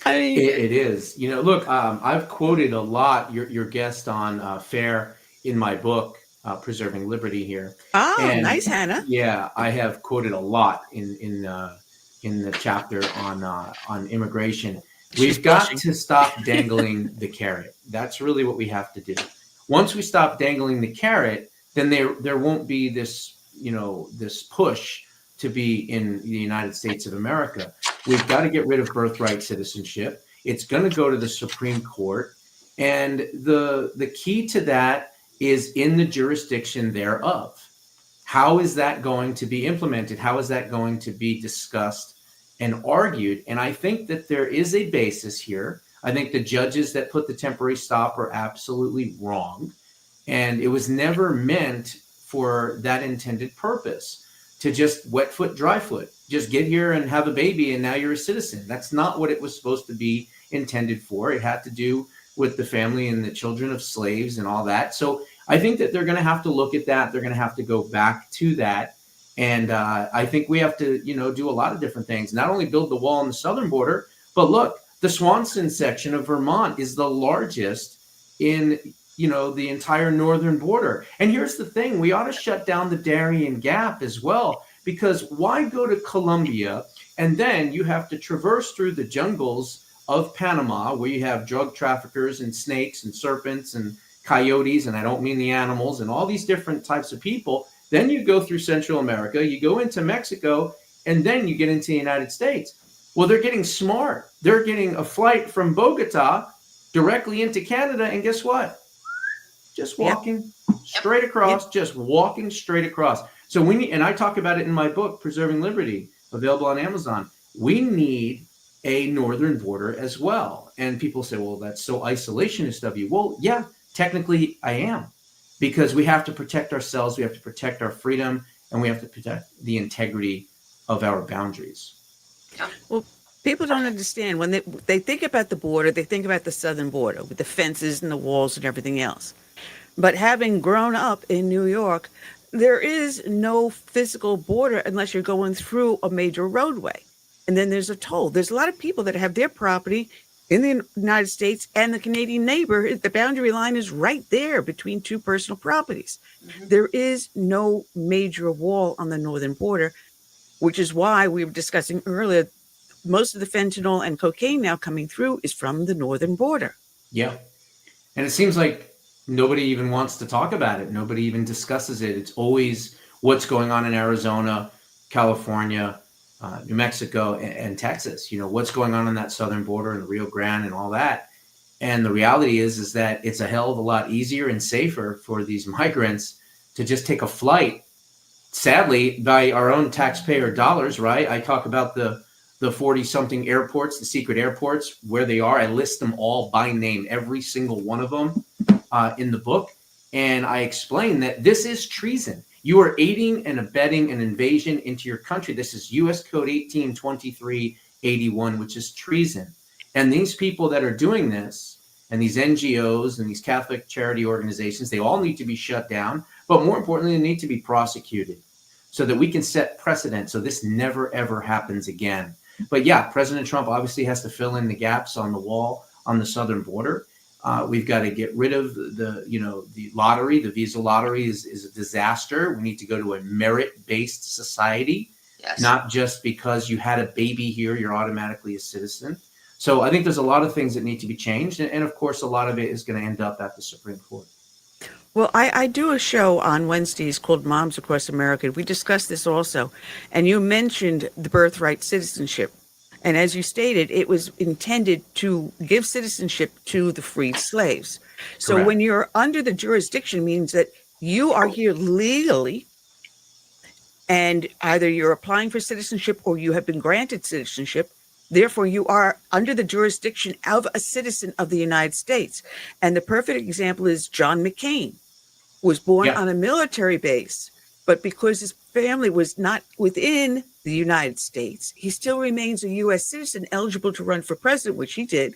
[SPEAKER 2] I mean,
[SPEAKER 13] it is. Look, I've quoted a lot your guest on FAIR in my book, Preserving Liberty here.
[SPEAKER 2] Oh,
[SPEAKER 13] And
[SPEAKER 2] nice, Hannah.
[SPEAKER 13] yeah, I have quoted a lot in the chapter on immigration. We've got to stop dangling the carrot. That's really what we have to do. Once we stop dangling the carrot, then there won't be this push to be in the United States of America. We've got to get rid of birthright citizenship. It's going to go to the Supreme Court, and the key to that is in the jurisdiction thereof. How is that going to be implemented? How is that going to be discussed and argued? And I think that there is a basis here. I think the judges that put the temporary stop are absolutely wrong. And it was never meant for that intended purpose, to just wet foot, dry foot. Just get here and have a baby and now you're a citizen. That's not what it was supposed to be intended for. It had to do with the family and the children of slaves and all that. So I think that they're going to have to look at that. They're going to have to go back to that. And I think we have to, do a lot of different things. Not only build the wall on the southern border, but look, the Swanson section of Vermont is the largest in, the entire northern border. And here's the thing. We ought to shut down the Darien Gap as well, because why go to Colombia and then you have to traverse through the jungles of Panama, where you have drug traffickers and snakes and serpents and coyotes, and I don't mean the animals, and all these different types of people. Then you go through Central America, you go into Mexico, and then you get into the United States. Well, they're getting smart. They're getting a flight from Bogota directly into Canada, and guess what? Just walking straight across, just walking straight across. So we need, and I talk about it in my book, Preserving Liberty, available on Amazon. We need a northern border as well. And people say, well, that's so isolationist of you. Well, yeah, technically I am, because we have to protect ourselves, we have to protect our freedom, and we have to protect the integrity of our boundaries.
[SPEAKER 2] Well, people don't understand. When they think about the border, they think about the southern border with the fences and the walls and everything else. But having grown up in New York, there is no physical border unless you're going through a major roadway. And then there's a toll. There's a lot of people that have their property in the United States and the Canadian neighbor. The boundary line is right there between two personal properties. Mm-hmm. There is no major wall on the northern border, which is why we were discussing earlier, most of the fentanyl and cocaine now coming through is from the northern border.
[SPEAKER 13] Yeah. And it seems like nobody even wants to talk about it. Nobody even discusses it. It's always what's going on in Arizona, California, New Mexico, and Texas. What's going on that southern border and the Rio Grande and all that. And the reality is that it's a hell of a lot easier and safer for these migrants to just take a flight, sadly, by our own taxpayer dollars, right? I talk about the 40-something airports, the secret airports, where they are. I list them all by name, every single one of them in the book. And I explain that this is treason. You are aiding and abetting an invasion into your country. This is U.S. Code 182381, which is treason. And these people that are doing this, and these NGOs and these Catholic charity organizations, they all need to be shut down. But more importantly, they need to be prosecuted so that we can set precedent so this never, ever happens again. But yeah, President Trump obviously has to fill in the gaps on the wall on the southern border. We've got to get rid of the lottery. The visa lottery is a disaster. We need to go to a merit-based society, not just because you had a baby here, you're automatically a citizen. So I think there's a lot of things that need to be changed. And of course, a lot of it is going to end up at the Supreme Court.
[SPEAKER 2] Well, I do a show on Wednesdays called Moms Across America. We discussed this also. And you mentioned the birthright citizenship. And as you stated, it was intended to give citizenship to the freed slaves. So
[SPEAKER 13] Correct.
[SPEAKER 2] When you're under the jurisdiction means that you are here legally, and either you're applying for citizenship or you have been granted citizenship. Therefore, you are under the jurisdiction of a citizen of the United States. And the perfect example is John McCain was born on a military base, but because his family was not within the United States, he still remains a U.S. citizen eligible to run for president, which he did,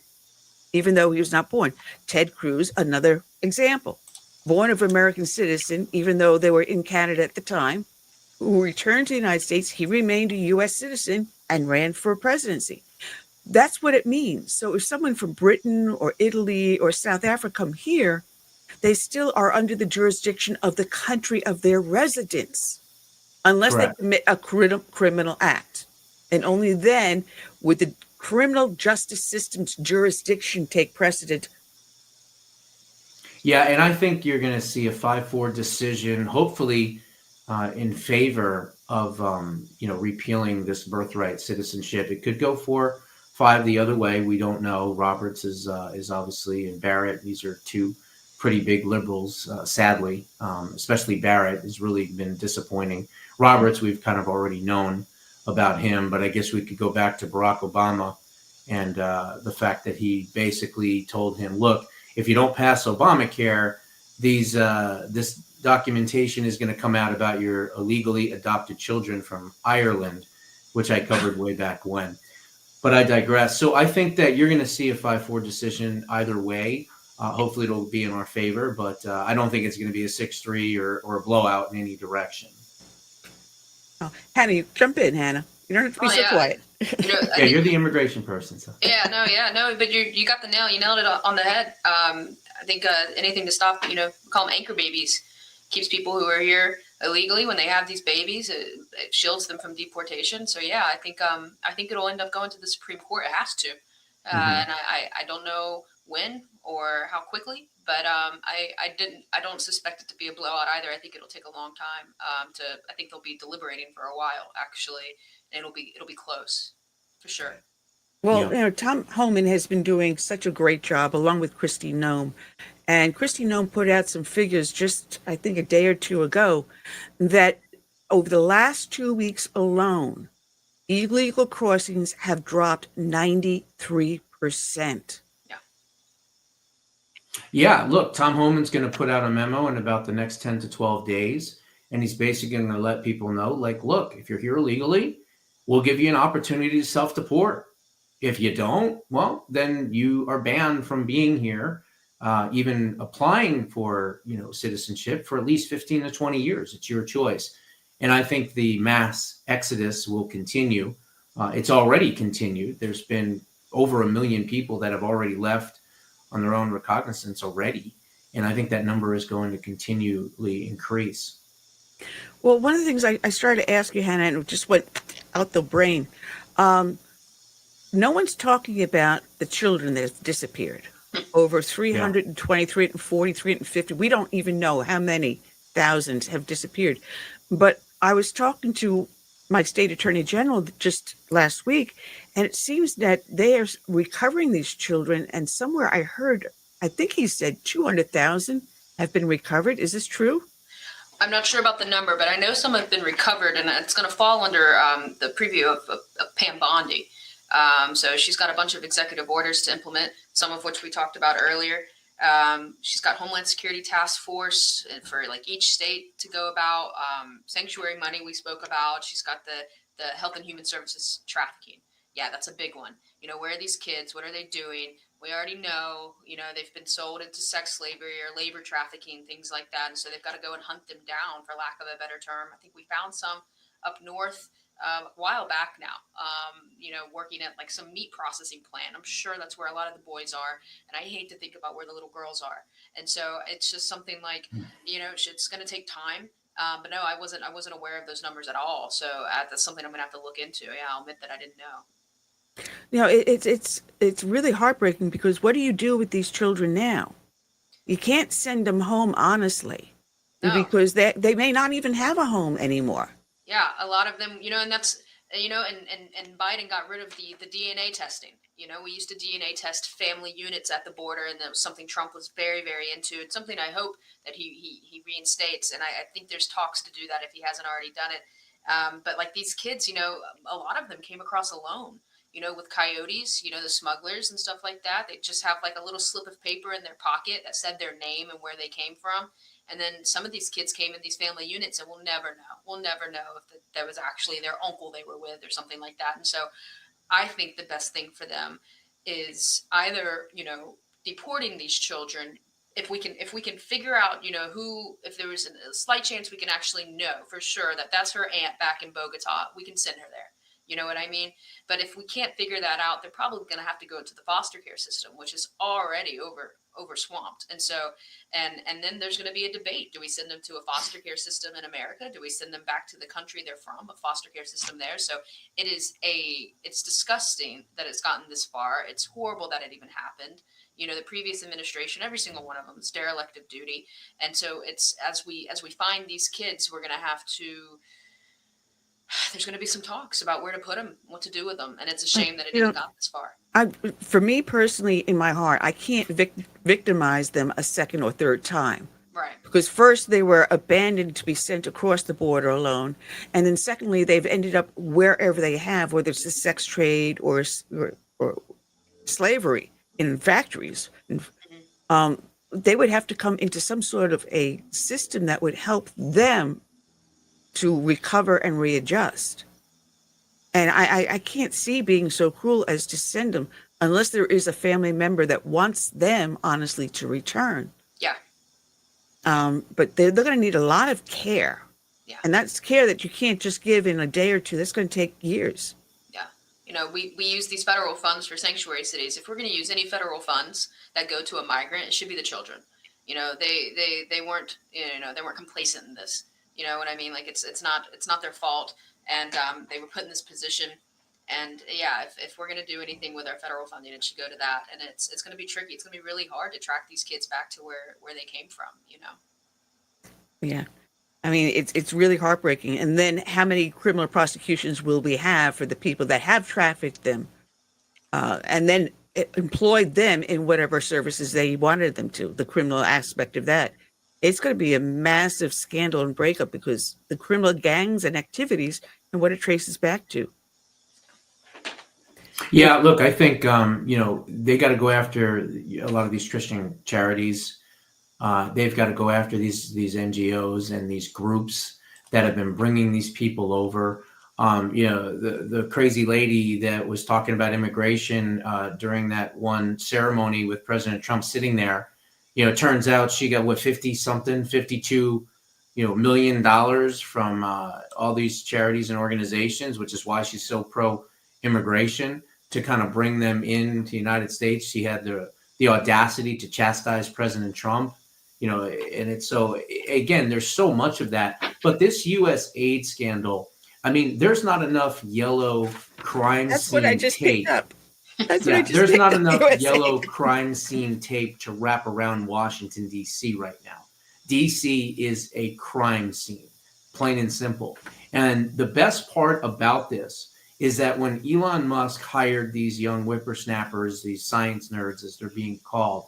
[SPEAKER 2] even though he was not born. Ted Cruz, another example, born of American citizen, even though they were in Canada at the time, who returned to the United States, he remained a U.S. citizen and ran for presidency. That's what it means. So if someone from Britain or Italy or South Africa come here, they still are under the jurisdiction of the country of their residence, unless
[SPEAKER 13] Correct.
[SPEAKER 2] they commit a criminal act. And only then would the criminal justice system's jurisdiction take precedent.
[SPEAKER 13] Yeah, and I think you're going to see a 5-4 decision, hopefully in favor of repealing this birthright citizenship. It could go 4-5 the other way. We don't know. Roberts is obviously, and Barrett. These are two pretty big liberals, sadly. Especially Barrett has really been disappointing. Roberts, we've kind of already known about him, but I guess we could go back to Barack Obama and the fact that he basically told him, look, if you don't pass Obamacare, this documentation is going to come out about your illegally adopted children from Ireland, which I covered way back when. But I digress. So I think that you're going to see a 5-4 decision either way. Hopefully it'll be in our favor, but I don't think it's going to be a 6-3 or a blowout in any direction.
[SPEAKER 2] Oh, Hannah, you jump in, Hannah. You don't have to be so quiet.
[SPEAKER 13] Yeah, you're the immigration person. So.
[SPEAKER 3] No, but you got the nail. You nailed it on the head. I think anything to stop, we call them anchor babies, keeps people who are here illegally when they have these babies. It shields them from deportation. So yeah, I think it'll end up going to the Supreme Court. It has to, and I don't know when or how quickly, but I don't suspect it to be a blowout either. I think it'll take a long time. I think they'll be deliberating for a while actually, and it'll be close for sure.
[SPEAKER 2] Well, Tom Homan has been doing such a great job along with Kristi Noem. And Kristi Noem put out some figures just, I think, a day or two ago that over the last 2 weeks alone, illegal crossings have dropped 93%.
[SPEAKER 13] Yeah, look, Tom Homan's going to put out a memo in about the next 10 to 12 days. And he's basically going to let people know, like, look, if you're here illegally, we'll give you an opportunity to self-deport. If you don't, well, then you are banned from being here, even applying for, citizenship for at least 15 to 20 years. It's your choice. And I think the mass exodus will continue. It's already continued. There's been over 1 million people that have already left on their own recognizance already. And I think that number is going to continually increase.
[SPEAKER 2] Well, one of the things I started to ask you, Hannah, and it just went out the brain. No one's talking about the children that have disappeared. Over 320, 340, 350. We don't even know how many thousands have disappeared. But I was talking to my state attorney general just last week, and it seems that they are recovering these children. And somewhere I heard, I think he said 200,000 have been recovered. Is this true?
[SPEAKER 3] I'm not sure about the number, but I know some have been recovered, and it's going to fall under the preview of Pam Bondi. So she's got a bunch of executive orders to implement, some of which we talked about earlier. She's got Homeland Security Task Force for each state to go about. Sanctuary money we spoke about. She's got the Health and Human Services trafficking. Yeah, that's a big one. Where are these kids? What are they doing? We already know, they've been sold into sex slavery or labor trafficking, things like that. And so they've got to go and hunt them down, for lack of a better term. I think we found some up north a while back now, working at some meat processing plant. I'm sure that's where a lot of the boys are. And I hate to think about where the little girls are. And so it's just something it's going to take time. But no, I wasn't aware of those numbers at all. So that's something I'm going to have to look into. Yeah, I'll admit that I didn't know.
[SPEAKER 2] It's really heartbreaking, because what do you do with these children now? You can't send them home, honestly, because they may not even have a home anymore.
[SPEAKER 3] Yeah, a lot of them, and that's, and Biden got rid of the DNA testing. We used to DNA test family units at the border, and that was something Trump was very, very into. It's something I hope that he reinstates, and I think there's talks to do that if he hasn't already done it. But these kids, a lot of them came across alone. With coyotes, the smugglers and stuff like that. They just have a little slip of paper in their pocket that said their name and where they came from. And then some of these kids came in these family units, and we'll never know. We'll never know if that was actually their uncle they were with or something like that. And so I think the best thing for them is either, deporting these children. If we can figure out, if there was a slight chance we can actually know for sure that that's her aunt back in Bogota, we can send her there. You know what I mean? But if we can't figure that out, they're probably going to have to go to the foster care system, which is already over swamped. And so, and then there's going to be a debate. Do we send them to a foster care system in America? Do we send them back to the country they're from, a foster care system there? So it's disgusting that it's gotten this far. It's horrible that it even happened. You know, the previous administration, every single one of them is derelict of duty. And so it's, as we find these kids, we're going to have to, there's going to be some talks about where to put them, what to do with them. And it's a shame that it even got this far.
[SPEAKER 2] For me personally, in my heart, I can't victimize them a second or third time.
[SPEAKER 3] Right.
[SPEAKER 2] Because first they were abandoned to be sent across the border alone. And then secondly, they've ended up wherever they have, whether it's the sex trade or slavery in factories. They would have to come into some sort of a system that would help them to recover and readjust. And I can't see being so cruel as to send them unless there is a family member that wants them, honestly, to return.
[SPEAKER 3] Yeah.
[SPEAKER 2] But they're going to need a lot of care.
[SPEAKER 3] Yeah.
[SPEAKER 2] And that's care that you can't just give in a day or two. That's going to take years.
[SPEAKER 3] Yeah. You know, we use these federal funds for sanctuary cities. If we're going to use any federal funds that go to a migrant, it should be the children. You know, they weren't, they weren't complacent in this. You know what I mean? Like it's not their fault. And they were put in this position. And yeah, if we're going to do anything with our federal funding, it should go to that. And it's going to be tricky. It's going to be really hard to track these kids back to where they came from, you know?
[SPEAKER 2] Yeah. I mean, it's really heartbreaking. And then how many criminal prosecutions will we have for the people that have trafficked them and then employed them in whatever services they wanted them to, the criminal aspect of that? It's going to be a massive scandal and breakup because the criminal gangs and activities and what it traces back to.
[SPEAKER 13] Yeah, look, I think, they got to go after a lot of these Christian charities. They've got to go after these NGOs and these groups that have been bringing these people over. The crazy lady that was talking about immigration during that one ceremony with President Trump sitting there, it turns out she got $52 million from all these charities and organizations, which is why she's so pro-immigration, to kind of bring them into the United States. She had the audacity to chastise President Trump, and it's so, again, there's so much of that. But this U.S. aid scandal, I mean, there's not enough yellow crime
[SPEAKER 2] That's
[SPEAKER 13] scene
[SPEAKER 2] what I just
[SPEAKER 13] tape.
[SPEAKER 2] picked up.
[SPEAKER 13] There's not enough yellow crime scene tape to wrap around Washington, D.C. right now. D.C. is a crime scene, plain and simple. And the best part about this is that when Elon Musk hired these young whippersnappers, these science nerds, as they're being called,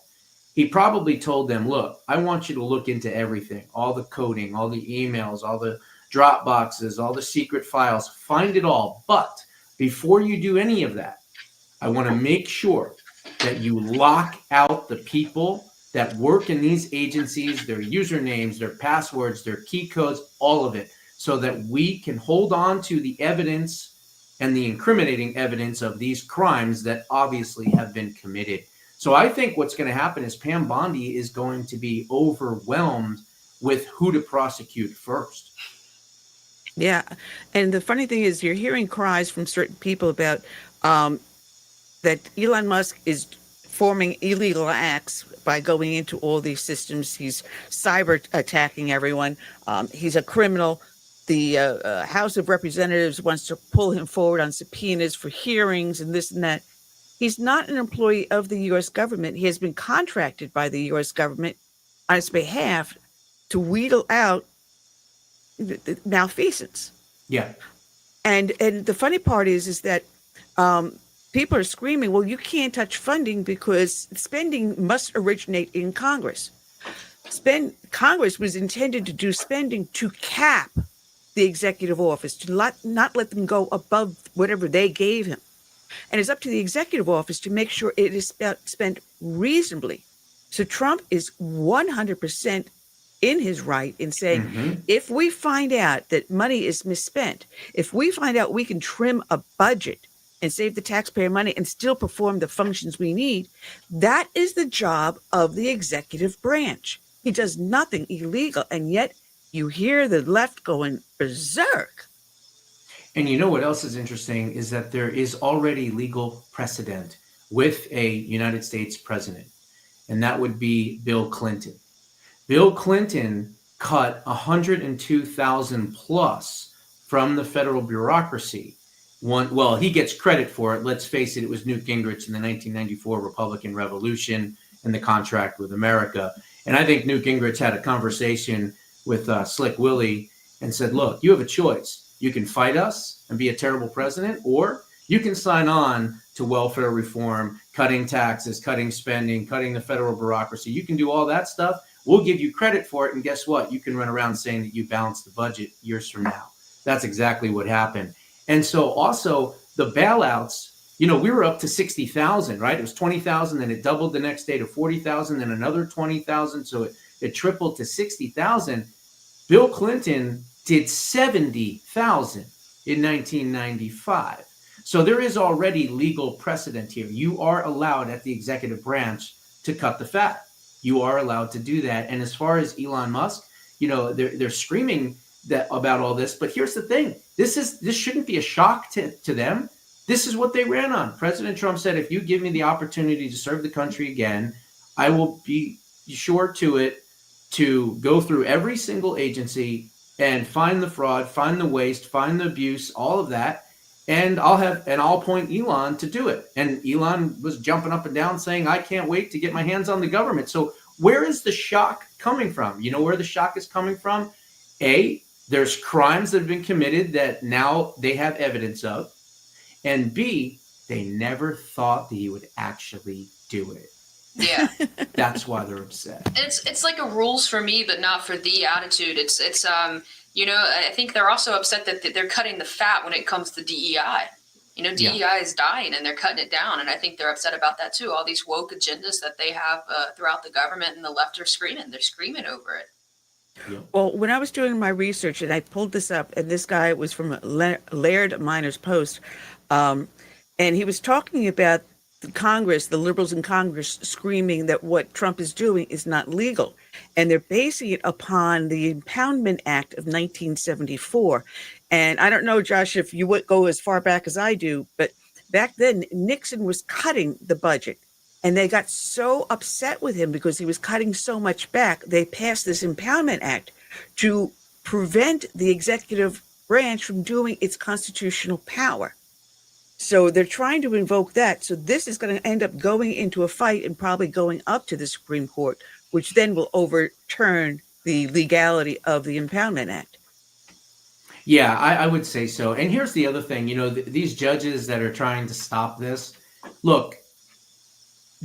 [SPEAKER 13] he probably told them, look, I want you to look into everything, all the coding, all the emails, all the Dropboxes, all the secret files, find it all. But before you do any of that, I want to make sure that you lock out the people that work in these agencies, their usernames, their passwords, their key codes, all of it, so that we can hold on to the evidence and the incriminating evidence of these crimes that obviously have been committed. So I think what's going to happen is Pam Bondi is going to be overwhelmed with who to prosecute first.
[SPEAKER 2] Yeah. And the funny thing is you're hearing cries from certain people about that Elon Musk is forming illegal acts by going into all these systems. He's cyber attacking everyone. He's a criminal. The House of Representatives wants to pull him forward on subpoenas for hearings and this and that. He's not an employee of the U.S. government. He has been contracted by the U.S. government on its behalf to wheedle out the malfeasance.
[SPEAKER 13] Yeah.
[SPEAKER 2] And the funny part is that people are screaming, well, you can't touch funding because spending must originate in Congress. Congress was intended to do spending to cap the executive office, to not let them go above whatever they gave him. And it's up to the executive office to make sure it is spent reasonably. So Trump is 100% in his right in saying, if we find out that money is misspent, if we find out we can trim a budget and save the taxpayer money and still perform the functions we need, that is the job of the executive branch. He does nothing illegal, and yet you hear the left going berserk.
[SPEAKER 13] And you know what else is interesting is that there is already legal precedent with a United States president. and that would be Bill Clinton. Bill Clinton cut 102,000 plus from the federal bureaucracy. Well, he gets credit for it. Let's face it, it was Newt Gingrich in the 1994 Republican Revolution and the contract with America. And I think Newt Gingrich had a conversation with Slick Willie and said, look, you have a choice. You can fight us and be a terrible president, or you can sign on to welfare reform, cutting taxes, cutting spending, cutting the federal bureaucracy. You can do all that stuff. We'll give you credit for it. And guess what? You can run around saying that you balanced the budget years from now. That's exactly what happened. And so also the bailouts, we were up to 60,000, right? It was 20,000, then it doubled the next day to 40,000, then another 20,000. So it tripled to 60,000. Bill Clinton did 70,000 in 1995. So there is already legal precedent here. You are allowed at the executive branch to cut the fat. You are allowed to do that. And as far as Elon Musk, they're screaming about all this. But here's the thing. This shouldn't be a shock to them. This is what they ran on. President Trump said, if you give me the opportunity to serve the country again, I will be sure to go through every single agency and find the fraud, find the waste, find the abuse, all of that. And I'll appoint Elon to do it. And Elon was jumping up and down saying, I can't wait to get my hands on the government. So where is the shock coming from? You know where the shock is coming from? A, there's crimes that have been committed that now they have evidence of. And B, they never thought that he would actually do it.
[SPEAKER 3] Yeah.
[SPEAKER 13] That's why they're upset.
[SPEAKER 3] It's like a rules for me, but not for thee attitude. I think they're also upset that they're cutting the fat when it comes to DEI. DEI is dying and they're cutting it down. And I think they're upset about that too. All these woke agendas that they have throughout the government and the left are screaming. They're screaming over it.
[SPEAKER 13] Yeah.
[SPEAKER 2] Well, when I was doing my research and I pulled this up, and this guy was from Laird Miner's Post, and he was talking about Congress, the liberals in Congress, screaming that what Trump is doing is not legal. And they're basing it upon the Impoundment Act of 1974. And I don't know, Josh, if you would go as far back as I do, but back then Nixon was cutting the budget. And they got so upset with him because he was cutting so much back. They passed this Impoundment Act to prevent the executive branch from doing its constitutional power. So they're trying to invoke that. So this is going to end up going into a fight and probably going up to the Supreme Court, which then will overturn the legality of the Impoundment Act.
[SPEAKER 13] Yeah, I would say so. And here's the other thing, these judges that are trying to stop this, look,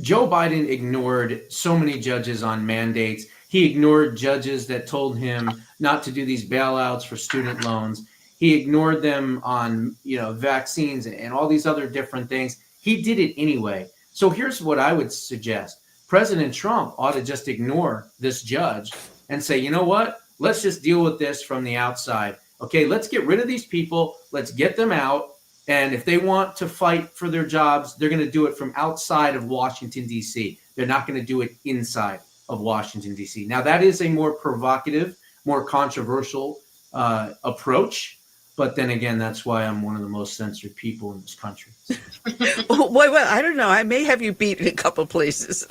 [SPEAKER 13] Joe Biden ignored so many judges on mandates. He ignored judges that told him not to do these bailouts for student loans. He ignored them on, vaccines and all these other different things. He did it anyway. So here's what I would suggest. President Trump ought to just ignore this judge and say, you know what? Let's just deal with this from the outside. Okay, let's get rid of these people. Let's get them out. And if they want to fight for their jobs, they're going to do it from outside of Washington, D.C. They're not going to do it inside of Washington, D.C. Now, that is a more provocative, more controversial approach. But then again, that's why I'm one of the most censored people in this country.
[SPEAKER 2] Well, I don't know. I may have you beat in a couple places.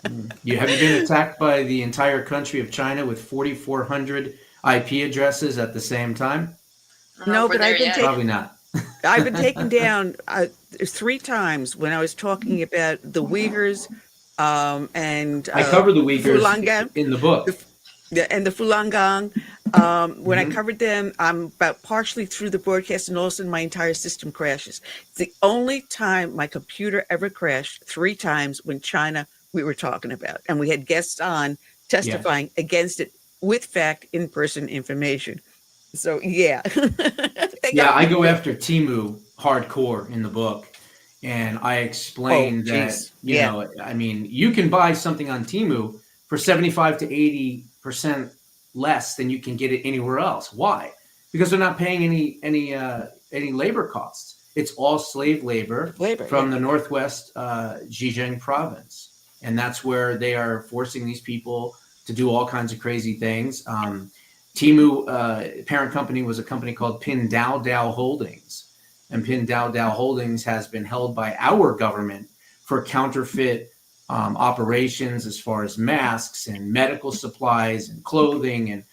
[SPEAKER 13] Have you been attacked by the entire country of China with 4,400 IP addresses at the same time?
[SPEAKER 2] No, but
[SPEAKER 13] probably not.
[SPEAKER 2] I've been taken down 3 times when I was talking about the Uyghurs and
[SPEAKER 13] I cover the Uyghurs in the book.
[SPEAKER 2] And the Falun Gong. When I covered them, I'm about partially through the broadcast, and all of a sudden my entire system crashes. It's the only time my computer ever crashed, 3 times, when China we were talking about. And we had guests on testifying against it with fact, in-person information. So, yeah.
[SPEAKER 13] I go after Temu hardcore in the book. And I explain that, you can buy something on Temu for 75 to 80% less than you can get it anywhere else. Why? Because they're not paying any labor costs. It's all slave labor from the Northwest Zhejiang province. And that's where they are forcing these people to do all kinds of crazy things. Temu parent company was a company called Pinduoduo Holdings. And Pinduoduo Holdings has been held by our government for counterfeit operations as far as masks and medical supplies and clothing and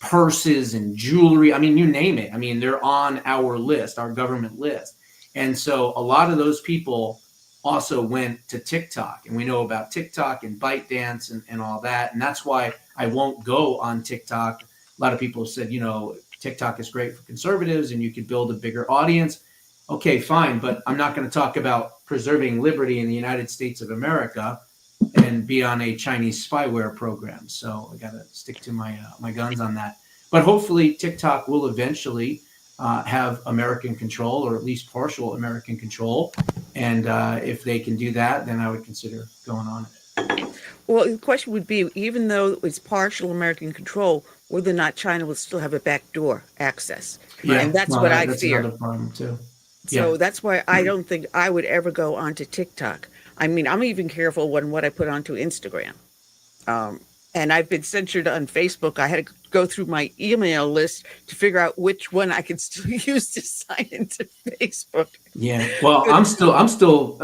[SPEAKER 13] purses and jewelry. I mean, you name it. I mean, they're on our list, our government list. And so a lot of those people also went to TikTok, and we know about TikTok and ByteDance and all that. And that's why I won't go on TikTok. A lot of people have said, you know, TikTok is great for conservatives and you could build a bigger audience. Okay, fine. But I'm not going to talk about preserving liberty in the United States of America and be on a Chinese spyware program. So I got to stick to my guns on that. But hopefully TikTok will eventually have American control, or at least partial American control. And if they can do that, then I would consider going on it.
[SPEAKER 2] Well, the question would be, even though it's partial American control, whether or not China will still have a backdoor access.
[SPEAKER 13] Yeah,
[SPEAKER 2] and that's
[SPEAKER 13] well,
[SPEAKER 2] what I
[SPEAKER 13] that's
[SPEAKER 2] fear.
[SPEAKER 13] another problem too.
[SPEAKER 2] So that's why I don't think I would ever go onto TikTok. I mean, I'm even careful on what I put onto Instagram. And I've been censored on Facebook. I had to go through my email list to figure out which one I could still use to sign into Facebook.
[SPEAKER 13] Yeah. Well, I'm still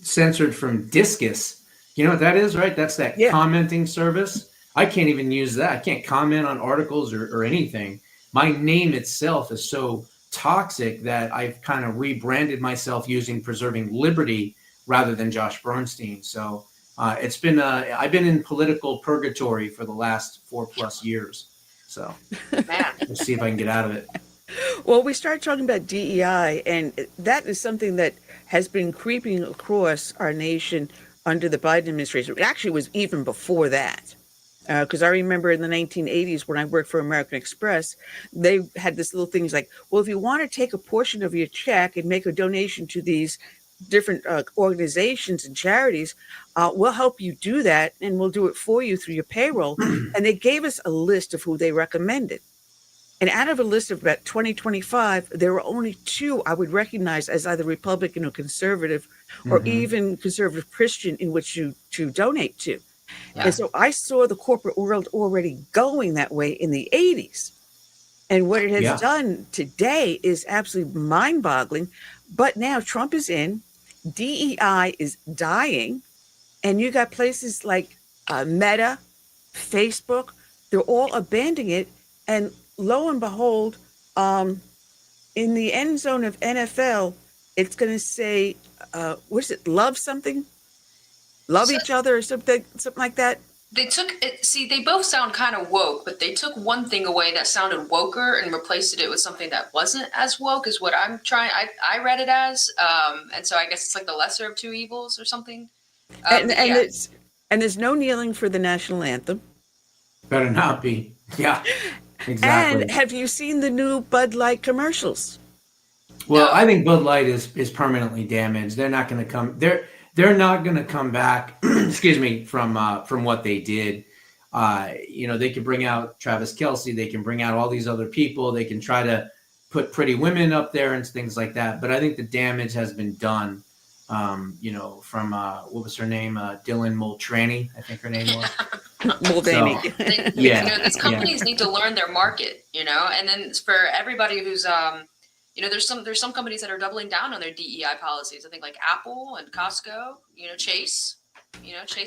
[SPEAKER 13] censored from Discus. You know what that is, right? That's that commenting service. I can't even use that. I can't comment on articles or anything. My name itself is so toxic that I've kind of rebranded myself using Preserving Liberty rather than Josh Bernstein. So it's been I've been in political purgatory for the last 4+ years. So let's see if I can get out of it.
[SPEAKER 2] Well, we started talking about DEI, and that is something that has been creeping across our nation under the Biden administration. It actually was even before that. Because I remember in the 1980s when I worked for American Express, they had this little things like, well, if you want to take a portion of your check and make a donation to these different organizations and charities, we'll help you do that, and we'll do it for you through your payroll. And they gave us a list of who they recommended. And out of a list of about 25, there were only 2 I would recognize as either Republican or conservative, or even conservative Christian in which to donate to. Yeah. And so I saw the corporate world already going that way in the 80s. And what it has done today is absolutely mind-boggling. But now Trump is in, DEI is dying, and you got places like Meta, Facebook, they're all abandoning it. And lo and behold, in the end zone of NFL, it's going to say, what is it, love something? Love each other or something like that.
[SPEAKER 3] They took it. See, they both sound kind of woke, but they took one thing away that sounded woker and replaced it with something that wasn't as woke, is what I'm trying. I read it as, and so I guess it's like the lesser of 2 evils or something.
[SPEAKER 2] And there's no kneeling for the national anthem.
[SPEAKER 13] Better not be. Yeah, exactly.
[SPEAKER 2] And have you seen the new Bud Light commercials?
[SPEAKER 13] Well, I think Bud Light is permanently damaged. They're not going to come. They're not going to come back, excuse me, from what they did. You know, they could bring out Travis Kelce. They can bring out all these other people. They can try to put pretty women up there and things like that. But I think the damage has been done, you know, from, what was her name? Dylan Mulvaney, I think her name was.
[SPEAKER 2] Mulvaney.
[SPEAKER 3] So, you know, these companies need to learn their market, you know, and then for everybody who's, you know, there's some companies that are doubling down on their DEI policies. I think like Apple and Costco, you know, Chase.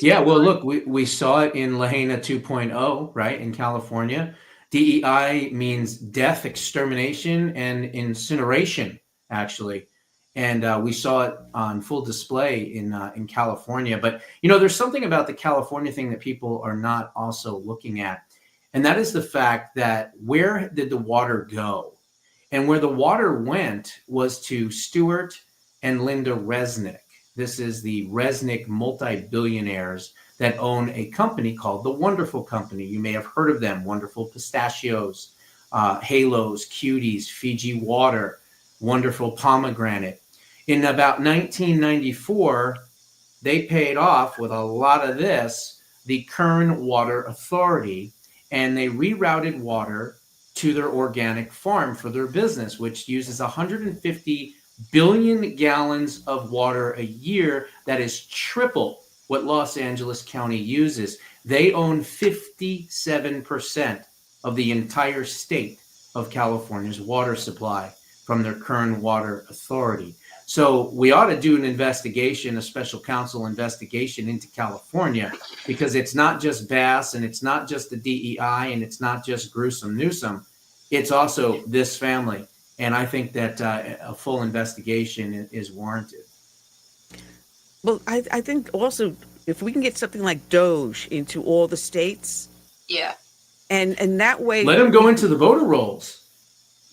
[SPEAKER 3] Yeah,
[SPEAKER 13] well, look, we saw it in Lahaina 2.0, right, in California. DEI means death, extermination, and incineration, actually. And we saw it on full display in California. But, you know, there's something about the California thing that people are not also looking at. And that is the fact that where did the water go? And where the water went was to Stuart and Linda Resnick. This is the Resnick multi-billionaires that own a company called The Wonderful Company. You may have heard of them. Wonderful Pistachios, Halos, Cuties, Fiji Water, Wonderful Pomegranate. In about 1994, they paid off with a lot of this, the Kern Water Authority, and they rerouted water to their organic farm for their business, which uses 150 billion gallons of water a year. That is triple what Los Angeles County uses. They own 57% of the entire state of California's water supply from their Kern Water Authority. So we ought to do an investigation, a special counsel investigation into California, because it's not just Bass and it's not just the DEI and it's not just gruesome Newsom. It's also this family. And I think that a full investigation is warranted.
[SPEAKER 2] Well, I think also if we can get something like Doge into all the states.
[SPEAKER 3] Yeah.
[SPEAKER 2] And that way.
[SPEAKER 13] Let them go into the voter rolls.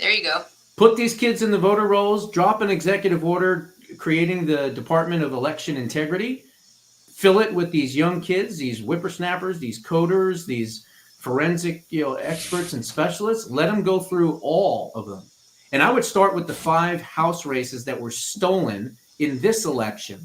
[SPEAKER 3] There you go.
[SPEAKER 13] Put these kids in the voter rolls, drop an executive order creating the Department of Election Integrity, fill it with these young kids, these whippersnappers, these coders, these forensic experts and specialists. Let them go through all of them. And I would start with the 5 House races that were stolen in this election.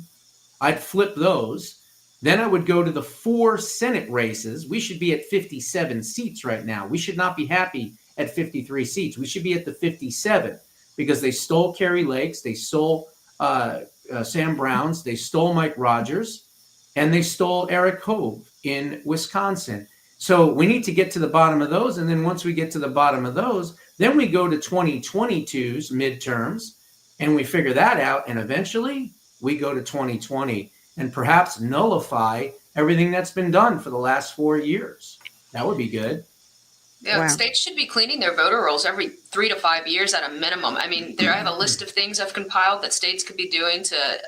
[SPEAKER 13] I'd flip those. Then I would go to the 4 Senate races. We should be at 57 seats right now. We should not be happy at 53 seats. We should be at the 57 because they stole Kerry Lakes, they stole Sam Browns, they stole Mike Rogers, and they stole Eric Hove in Wisconsin. So we need to get to the bottom of those. And then once we get to the bottom of those, then we go to 2022's midterms and we figure that out. And eventually we go to 2020 and perhaps nullify everything that's been done for the last 4 years. That would be good.
[SPEAKER 3] Yeah,
[SPEAKER 2] Wow.
[SPEAKER 3] States should be cleaning their voter rolls every 3 to 5 years at a minimum. I mean, I have a list of things I've compiled that states could be doing to,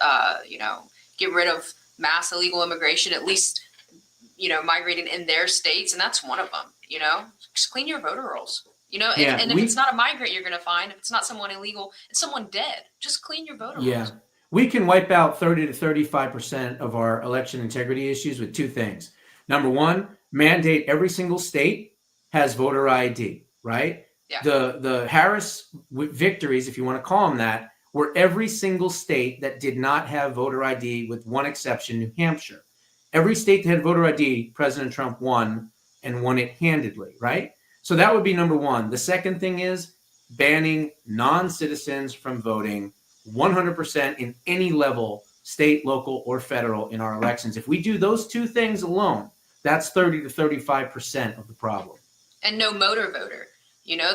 [SPEAKER 3] get rid of mass illegal immigration, at least, migrating in their states. And that's one of them, just clean your voter rolls, and if it's not a migrant you're going to find, if it's not someone illegal, it's someone dead, just clean your voter rolls.
[SPEAKER 13] We can wipe out 30 to 35% of our election integrity issues with 2 things. Number 1, mandate every single state has voter ID, right?
[SPEAKER 3] Yeah.
[SPEAKER 13] The Harris victories, if you want to call them that, were every single state that did not have voter ID with one exception, New Hampshire. Every state that had voter ID, President Trump won and won it handedly, right? So that would be number 1. The second thing is banning non-citizens from voting 100% in any level, state, local, or federal in our elections. If we do those 2 things alone, that's 30 to 35% of the problem.
[SPEAKER 3] And no motor voter.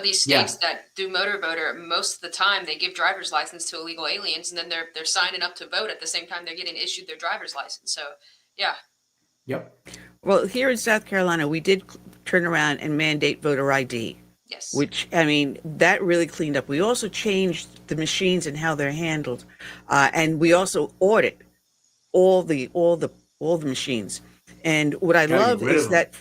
[SPEAKER 3] These states that do motor voter, most of the time they give driver's license to illegal aliens, and then they're signing up to vote at the same time they're getting issued their driver's license. So, yeah.
[SPEAKER 13] Yep.
[SPEAKER 2] Well, here in South Carolina, we did turn around and mandate voter ID.
[SPEAKER 3] Yes.
[SPEAKER 2] Which, that really cleaned up. We also changed the machines and how they're handled. And we also audit all the machines. And what I love is that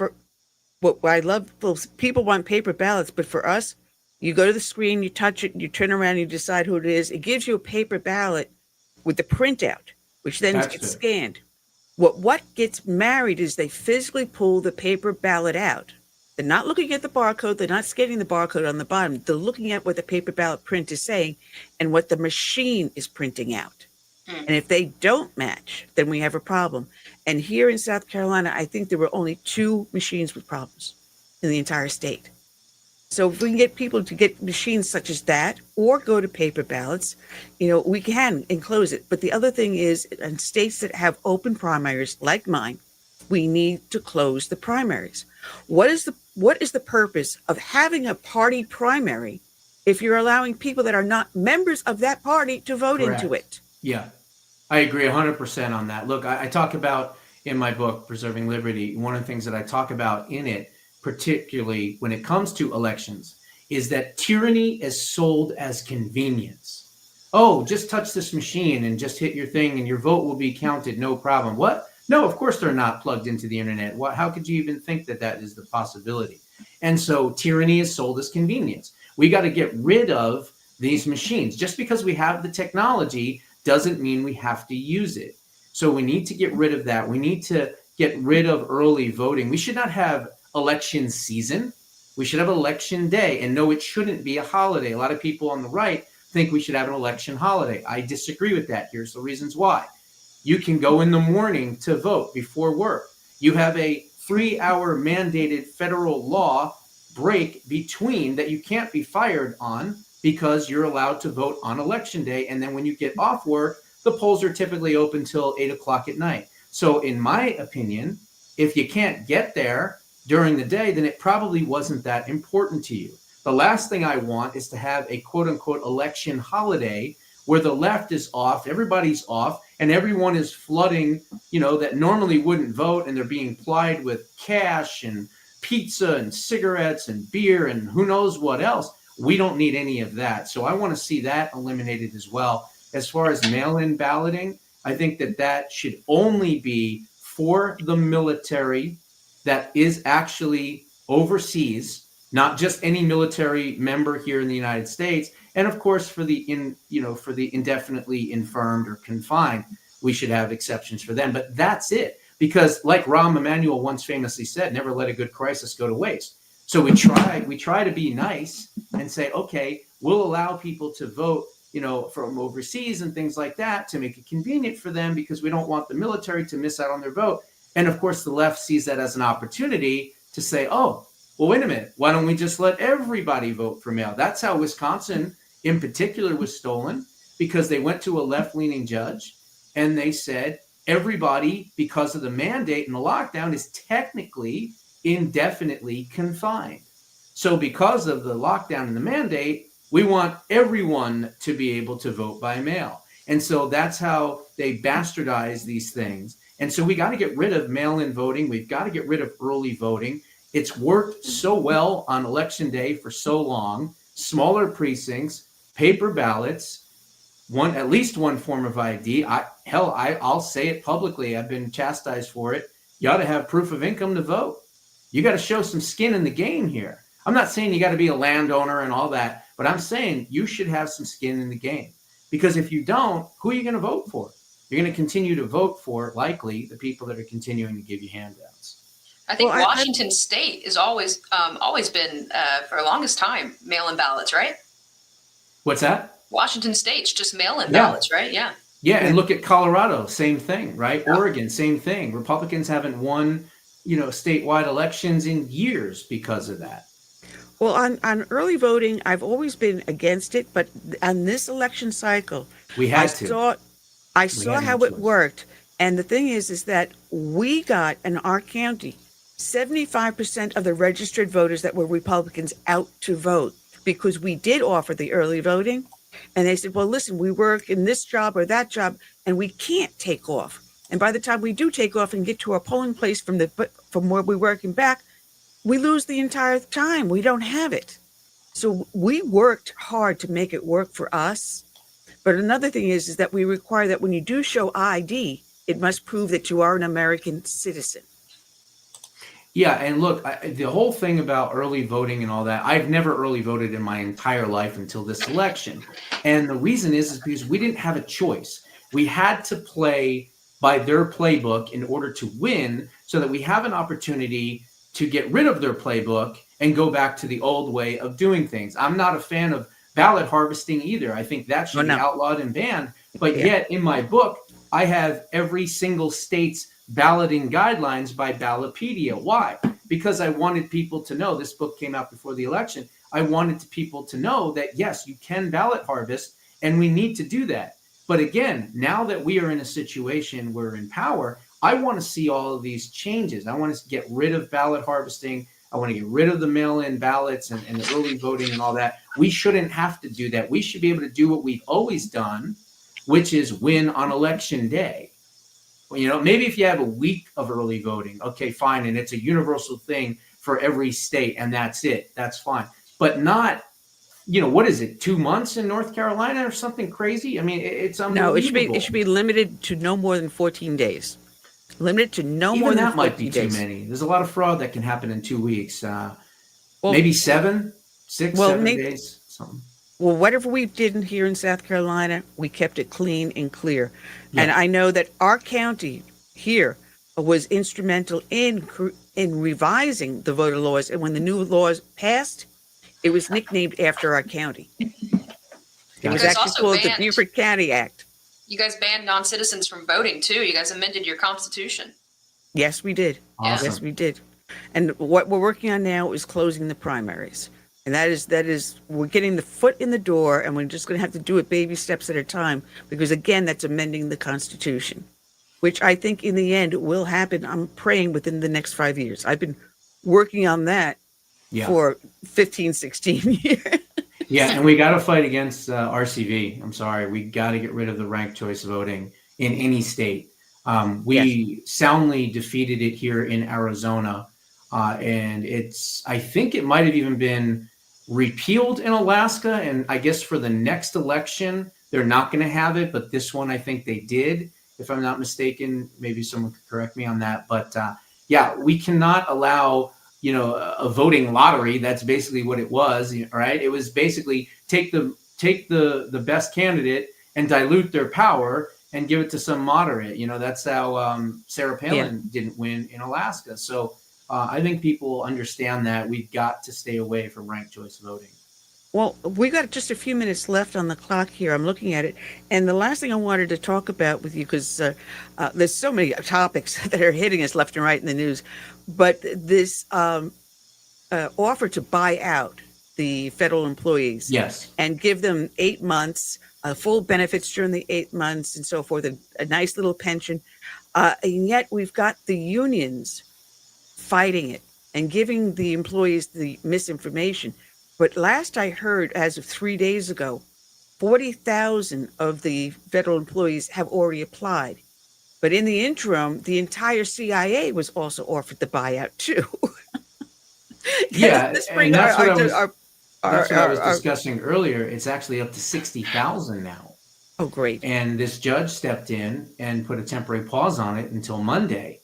[SPEAKER 2] what I love, people want paper ballots, but for us, you go to the screen, you touch it, you turn around, you decide who it is. It gives you a paper ballot with the printout, which then gets scanned. What gets married is they physically pull the paper ballot out. They're not looking at the barcode. They're not scanning the barcode on the bottom. They're looking at what the paper ballot print is saying and what the machine is printing out. And if they don't match, then we have a problem. And here in South Carolina, I think there were only 2 machines with problems in the entire state. So if we can get people to get machines such as that or go to paper ballots, we can enclose it. But the other thing is, in states that have open primaries like mine, we need to close the primaries. What is the purpose of having a party primary if you're allowing people that are not members of that party to vote into it?
[SPEAKER 13] Yeah, I agree 100% on that. Look, I talk about in my book, Preserving Liberty, one of the things that I talk about in it, particularly when it comes to elections, is that tyranny is sold as convenience. Oh, just touch this machine and just hit your thing and your vote will be counted, no problem. What? No, of course they're not plugged into the internet. How could you even think that is the possibility? And so tyranny is sold as convenience. We got to get rid of these machines. Just because we have the technology doesn't mean we have to use it. So we need to get rid of that. We need to get rid of early voting. We should not have election season. We should have election day. And no, it shouldn't be a holiday. A lot of people on the right think we should have an election holiday. I disagree with that. Here's the reasons why. You can go in the morning to vote before work. You have a 3-hour mandated federal law break between that you can't be fired on because you're allowed to vote on election day. And then when you get off work, the polls are typically open till 8 o'clock at night. So in my opinion, if you can't get there during the day, then it probably wasn't that important to you. The last thing I want is to have a quote unquote election holiday where the left is off, everybody's off, and everyone is flooding, that normally wouldn't vote, and they're being plied with cash and pizza and cigarettes and beer and who knows what else. We don't need any of that. So I want to see that eliminated as well. As far as mail-in balloting, I think that should only be for the military that is actually overseas, not just any military member here in the United States. And of course, for the indefinitely infirmed or confined, we should have exceptions for them. But that's it. Because like Rahm Emanuel once famously said, never let a good crisis go to waste. So we try to be nice and say, okay, we'll allow people to vote, from overseas and things like that to make it convenient for them because we don't want the military to miss out on their vote. And of course, the left sees that as an opportunity to say, oh, well, wait a minute, why don't we just let everybody vote for mail? That's how Wisconsin in particular was stolen, because they went to a left-leaning judge and they said, everybody, because of the mandate and the lockdown, is technically indefinitely confined. So because of the lockdown and the mandate, we want everyone to be able to vote by mail. And so that's how they bastardize these things. And so we got to get rid of mail-in voting. We've got to get rid of early voting. It's worked so well on election day for so long. Smaller precincts, paper ballots, at least one form of ID. I'll say it publicly. I've been chastised for it. You ought to have proof of income to vote. You got to show some skin in the game here. I'm not saying you got to be a landowner and all that, but I'm saying you should have some skin in the game. Because if you don't, who are you going to vote for? You're going to continue to vote for, likely, the people that are continuing to give you handouts.
[SPEAKER 3] I think Washington State is always been, for the longest time, mail-in ballots, right?
[SPEAKER 13] What's that?
[SPEAKER 3] Washington State's just mail-in ballots, right? Yeah.
[SPEAKER 13] Yeah, and look at Colorado, same thing, right? Yeah. Oregon, same thing. Republicans haven't won, statewide elections in years because of that.
[SPEAKER 2] Well, on early voting, I've always been against it, but on this election cycle, I saw how it worked. And the thing is that we got in our county 75% of the registered voters that were Republicans out to vote, because we did offer the early voting. And they said, well, listen, we work in this job or that job, and we can't take off. And by the time we do take off and get to our polling place from where we work and back, we lose the entire time. We don't have it. So we worked hard to make it work for us. But another thing is that we require that when you do show ID, it must prove that you are an American citizen.
[SPEAKER 13] Yeah, and look, the whole thing about early voting and all that, I've never early voted in my entire life until this election. And the reason is because we didn't have a choice. We had to play by their playbook in order to win, so that we have an opportunity to get rid of their playbook and go back to the old way of doing things. I'm not a fan of ballot harvesting either. I think that should be outlawed and banned. But yet in my book, I have every single state's balloting guidelines by Ballotpedia. Why? Because I wanted people to know, this book came out before the election, I wanted people to know that, yes, you can ballot harvest, and we need to do that. But again, now that we are in a situation where we're in power, I want to see all of these changes. I want to get rid of ballot harvesting. I want to get rid of the mail-in ballots and the early voting and all that. We shouldn't have to do that. We should be able to do what we've always done, which is win on election day. Maybe if you have a week of early voting, okay, fine, and it's a universal thing for every state, and that's it. That's fine. But not, what is it, 2 months in North Carolina or something crazy? I mean, it's unbelievable.
[SPEAKER 2] No, it should be limited to no more than 14 days. Limited to no more than 14 days. Even that might be too many.
[SPEAKER 13] There's a lot of fraud that can happen in 2 weeks. Maybe 7 days, something.
[SPEAKER 2] Well, whatever we did here in South Carolina, we kept it clean and clear. Yeah. And I know that our county here was instrumental in revising the voter laws. And when the new laws passed, it was nicknamed after our county. It was actually called the Beaufort County Act.
[SPEAKER 3] You guys banned non-citizens from voting, too. You guys amended your constitution.
[SPEAKER 2] Yes, we did.
[SPEAKER 13] Awesome.
[SPEAKER 2] Yes, we did. And what we're working on now is closing the primaries. And that is, we're getting the foot in the door, and we're just going to have to do it baby steps at a time, because again, that's amending the Constitution, which I think in the end will happen. I'm praying within the next 5 years. I've been working on that for 15, 16 years.
[SPEAKER 13] Yeah, and we got to fight against RCV. I'm sorry, we got to get rid of the ranked choice voting in any state. We soundly defeated it here in Arizona, and I think it might have even been repealed in Alaska. And I guess for the next election, they're not going to have it, but this one I think they did, if I'm not mistaken. Maybe someone could correct me on that. But yeah, we cannot allow a voting lottery. That's basically what it was, right? It was basically take the best candidate and dilute their power and give it to some moderate. That's how Sarah Palin didn't win in Alaska. So I think people understand that we've got to stay away from ranked choice voting.
[SPEAKER 2] Well, we got just a few minutes left on the clock here. I'm looking at it. And the last thing I wanted to talk about with you, because there's so many topics that are hitting us left and right in the news, but this offer to buy out the federal employees and give them 8 months, full benefits during the 8 months and so forth, a nice little pension. And yet we've got the unions fighting it and giving the employees the misinformation. But last I heard, as of 3 days ago, 40,000 of the federal employees have already applied. But in the interim, the entire CIA was also offered the buyout too.
[SPEAKER 13] Yeah, and that's what I was discussing earlier. It's actually up to 60,000 now.
[SPEAKER 2] Oh, great.
[SPEAKER 13] And this judge stepped in and put a temporary pause on it until Monday.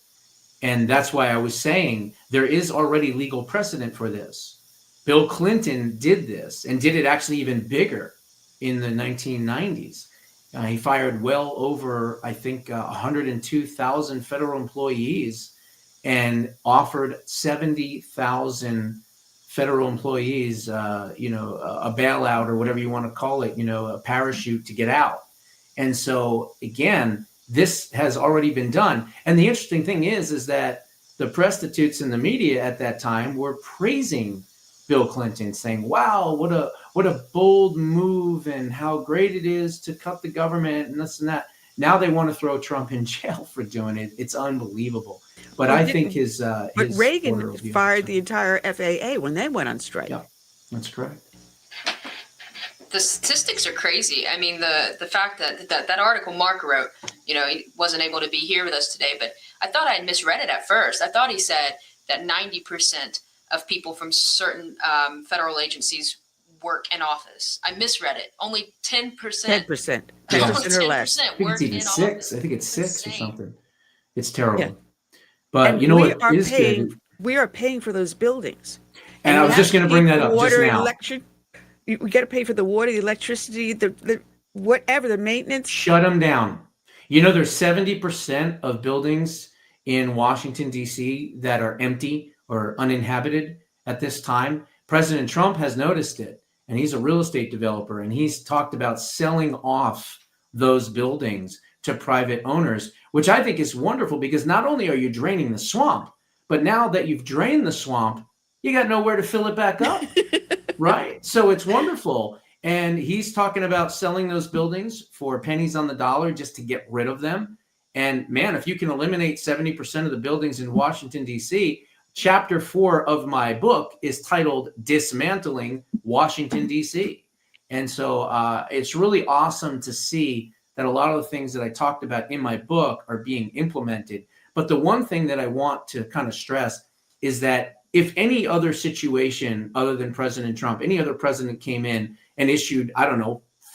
[SPEAKER 13] And that's why I was saying there is already legal precedent for this. Bill Clinton did this and did it actually even bigger in the 1990s. He fired well over, I think, 102,000 federal employees and offered 70,000 federal employees, a bailout or whatever you want to call it, a parachute to get out. And so, again, this has already been done. And the interesting thing is that the prostitutes in the media at that time were praising Bill Clinton, saying, wow, what a bold move and how great it is to cut the government and this and that. Now they want to throw Trump in jail for doing it. It's unbelievable. But I think his
[SPEAKER 2] Reagan fired the entire FAA when they went on strike.
[SPEAKER 13] Yeah, that's correct.
[SPEAKER 3] The statistics are crazy. I mean, the fact that article Mark wrote, he wasn't able to be here with us today, but I thought I had misread it at first. I thought he said that 90% of people from certain federal agencies work in office. I misread it. Only 10%.
[SPEAKER 2] 10%.
[SPEAKER 3] 10%
[SPEAKER 2] or less.
[SPEAKER 3] work in office.
[SPEAKER 13] I think it's 6 or something. It's terrible.
[SPEAKER 2] Yeah.
[SPEAKER 13] But
[SPEAKER 2] and
[SPEAKER 13] you know what is good?
[SPEAKER 2] We are paying for those buildings.
[SPEAKER 13] And I was just going to bring that up just now.
[SPEAKER 2] We got to pay for the water, the electricity, the whatever, the maintenance.
[SPEAKER 13] Shut them down. There's 70% of buildings in Washington, D.C. that are empty or uninhabited at this time. President Trump has noticed it, and he's a real estate developer, and he's talked about selling off those buildings to private owners, which I think is wonderful because not only are you draining the swamp, but now that you've drained the swamp, you got nowhere to fill it back up, right? So it's wonderful. And he's talking about selling those buildings for pennies on the dollar just to get rid of them. And man, if you can eliminate 70% of the buildings in Washington, D.C., Chapter 4 of my book is titled Dismantling Washington, D.C. And so it's really awesome to see that a lot of the things that I talked about in my book are being implemented. But the one thing that I want to kind of stress is that if any other situation other than President Trump, any other president came in and issued,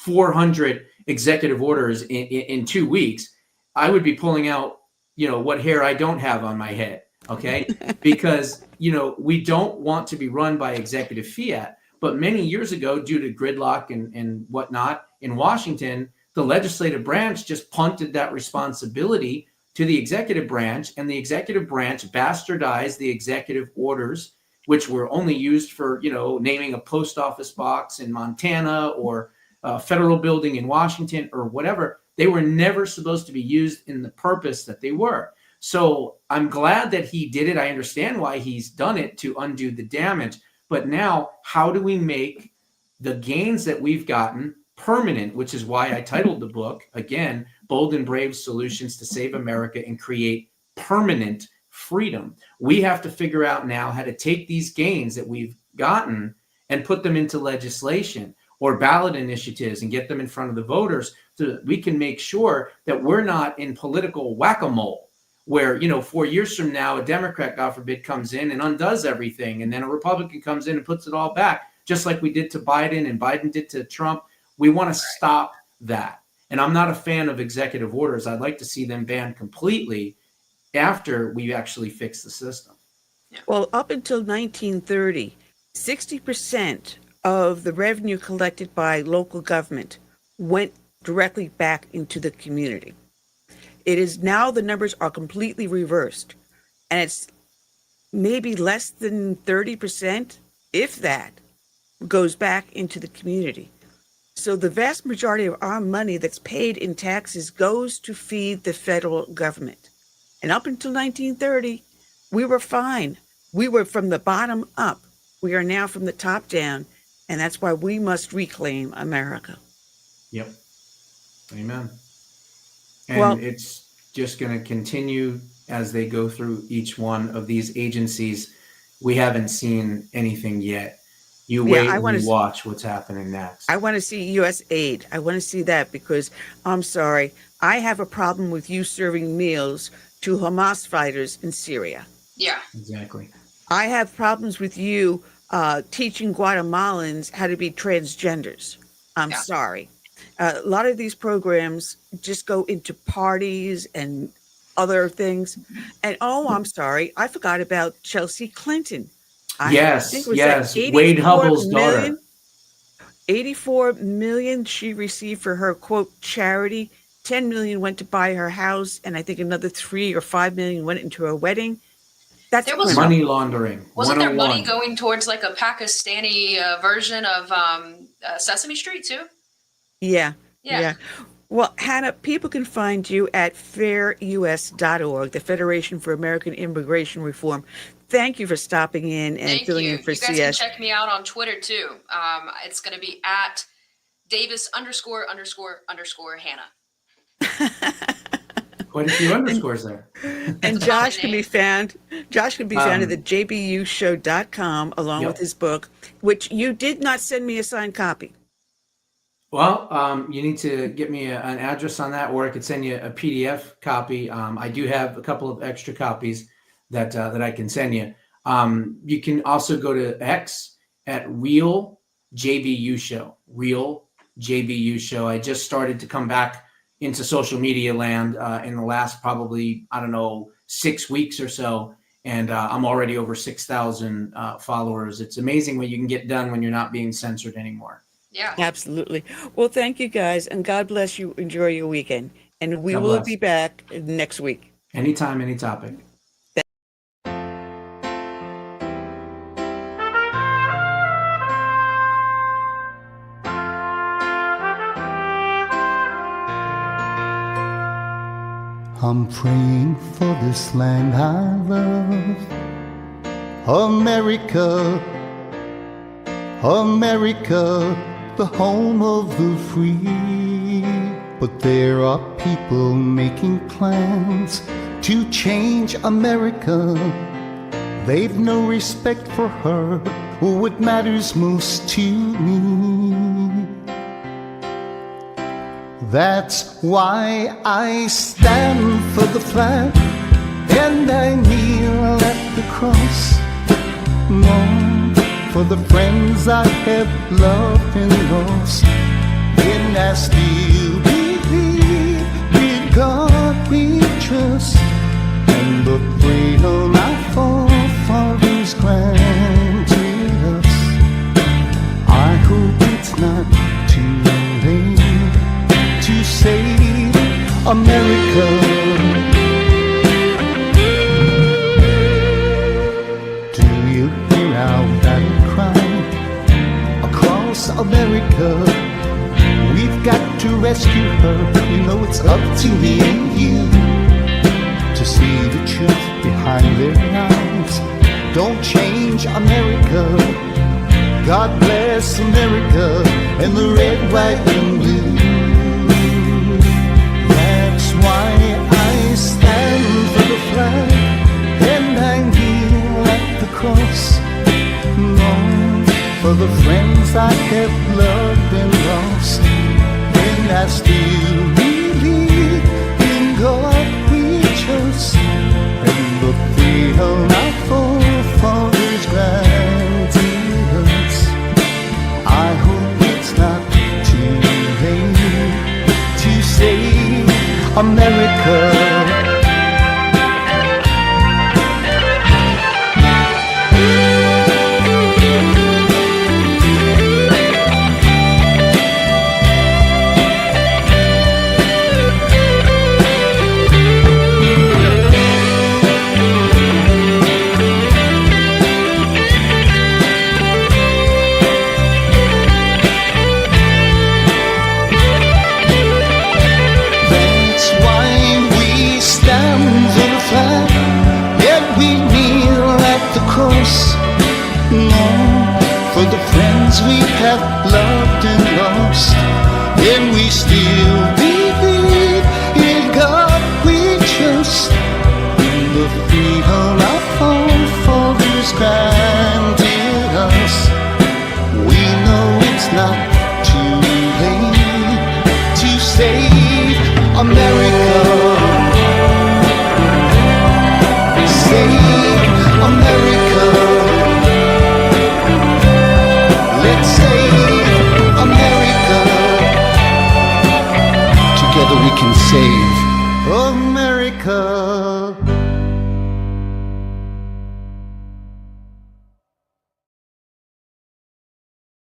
[SPEAKER 13] 400 executive orders in 2 weeks, I would be pulling out, what hair I don't have on my head. Okay, because, we don't want to be run by executive fiat. But many years ago, due to gridlock and whatnot in Washington, the legislative branch just punted that responsibility to the executive branch, and the executive branch bastardized the executive orders, which were only used for, naming a post office box in Montana or a federal building in Washington or whatever. They were never supposed to be used in the purpose that they were. So I'm glad that he did it. I understand why he's done it, to undo the damage. But now, how do we make the gains that we've gotten permanent, which is why I titled the book, again, Bold and Brave Solutions to Save America and Create Permanent Freedom. We have to figure out now how to take these gains that we've gotten and put them into legislation or ballot initiatives and get them in front of the voters so that we can make sure that we're not in political whack-a-mole where, 4 years from now, a Democrat, God forbid, comes in and undoes everything. And then a Republican comes in and puts it all back, just like we did to Biden and Biden did to Trump. We want to stop that. And I'm not a fan of executive orders. I'd like to see them banned completely after we actually fix the system.
[SPEAKER 2] Well, up until 1930, 60% of the revenue collected by local government went directly back into the community. It is now the numbers are completely reversed, and it's maybe less than 30%, if that, goes back into the community. So the vast majority of our money that's paid in taxes goes to feed the federal government. And up until 1930, we were fine. We were from the bottom up. We are now from the top down, and that's why we must reclaim America.
[SPEAKER 13] Yep. Amen. And it's just going to continue as they go through each one of these agencies. We haven't seen anything yet. You wait and you watch what's happening next.
[SPEAKER 2] I want to see U.S. aid. I want to see that because, I'm sorry, I have a problem with you serving meals to Hamas fighters in Syria.
[SPEAKER 3] Yeah.
[SPEAKER 13] Exactly.
[SPEAKER 2] I have problems with you teaching Guatemalans how to be transgenders. I'm sorry. A lot of these programs just go into parties and other things. And I'm sorry, I forgot about Chelsea Clinton.
[SPEAKER 13] Yes. Wade Hubbell's daughter.
[SPEAKER 2] 84 million she received for her, quote, charity. 10 million went to buy her house, and I think another 3 or 5 million went into her wedding. That's
[SPEAKER 13] money laundering.
[SPEAKER 3] Wasn't there money going towards like a Pakistani version of Sesame Street too?
[SPEAKER 2] Yeah. Well, Hannah, people can find you at fairus.org, the Federation for American Immigration Reform. Thank you for stopping in and filling in for CS.
[SPEAKER 3] You guys can check me out on Twitter too. It's going to be at Davis___Hannah.
[SPEAKER 13] Quite a few underscores there.
[SPEAKER 2] And Josh can be found at the jbushow.com along with his book, which you did not send me a signed copy.
[SPEAKER 13] Well, you need to get me an address on that, or I could send you a PDF copy. I do have a couple of extra copies that I can send you. You can also go to X at Real JBU Show. Real JBU Show. I just started to come back into social media land in the last probably, 6 weeks or so. And I'm already over 6,000 followers. It's amazing what you can get done when you're not being censored anymore.
[SPEAKER 3] Yeah,
[SPEAKER 2] absolutely. Well, thank you guys, and God bless you. Enjoy your weekend, and we will be back next week.
[SPEAKER 13] Anytime, any topic.
[SPEAKER 14] I'm praying for this land I love, America, America, the home of the free. But there are people making plans to change America. They've no respect for her or what matters most to me. That's why I stand for the flag and I kneel at the cross. Long for the friends I have loved and lost. And I still believe in God we trust, and the freedom our forefathers granted us. I hope it's not too late to save America. Do you hear our battle cry across America? We've got to rescue her. You know it's up to me and you to see the truth behind their eyes. Don't change America. God bless America and the red, white, and blue. That's why I stand for the flag and I kneel at the cross. Long for the the friends I have loved and lost, and I still believe in God we trust, and the freedom our forefathers granted us. I hope it's not too late to save America. For the friends we have loved and lost, and we still believe in God we trust, in the freedom our forefathers granted us. We know it's not too late to save America. Save America. Let's save America. Together we can save America.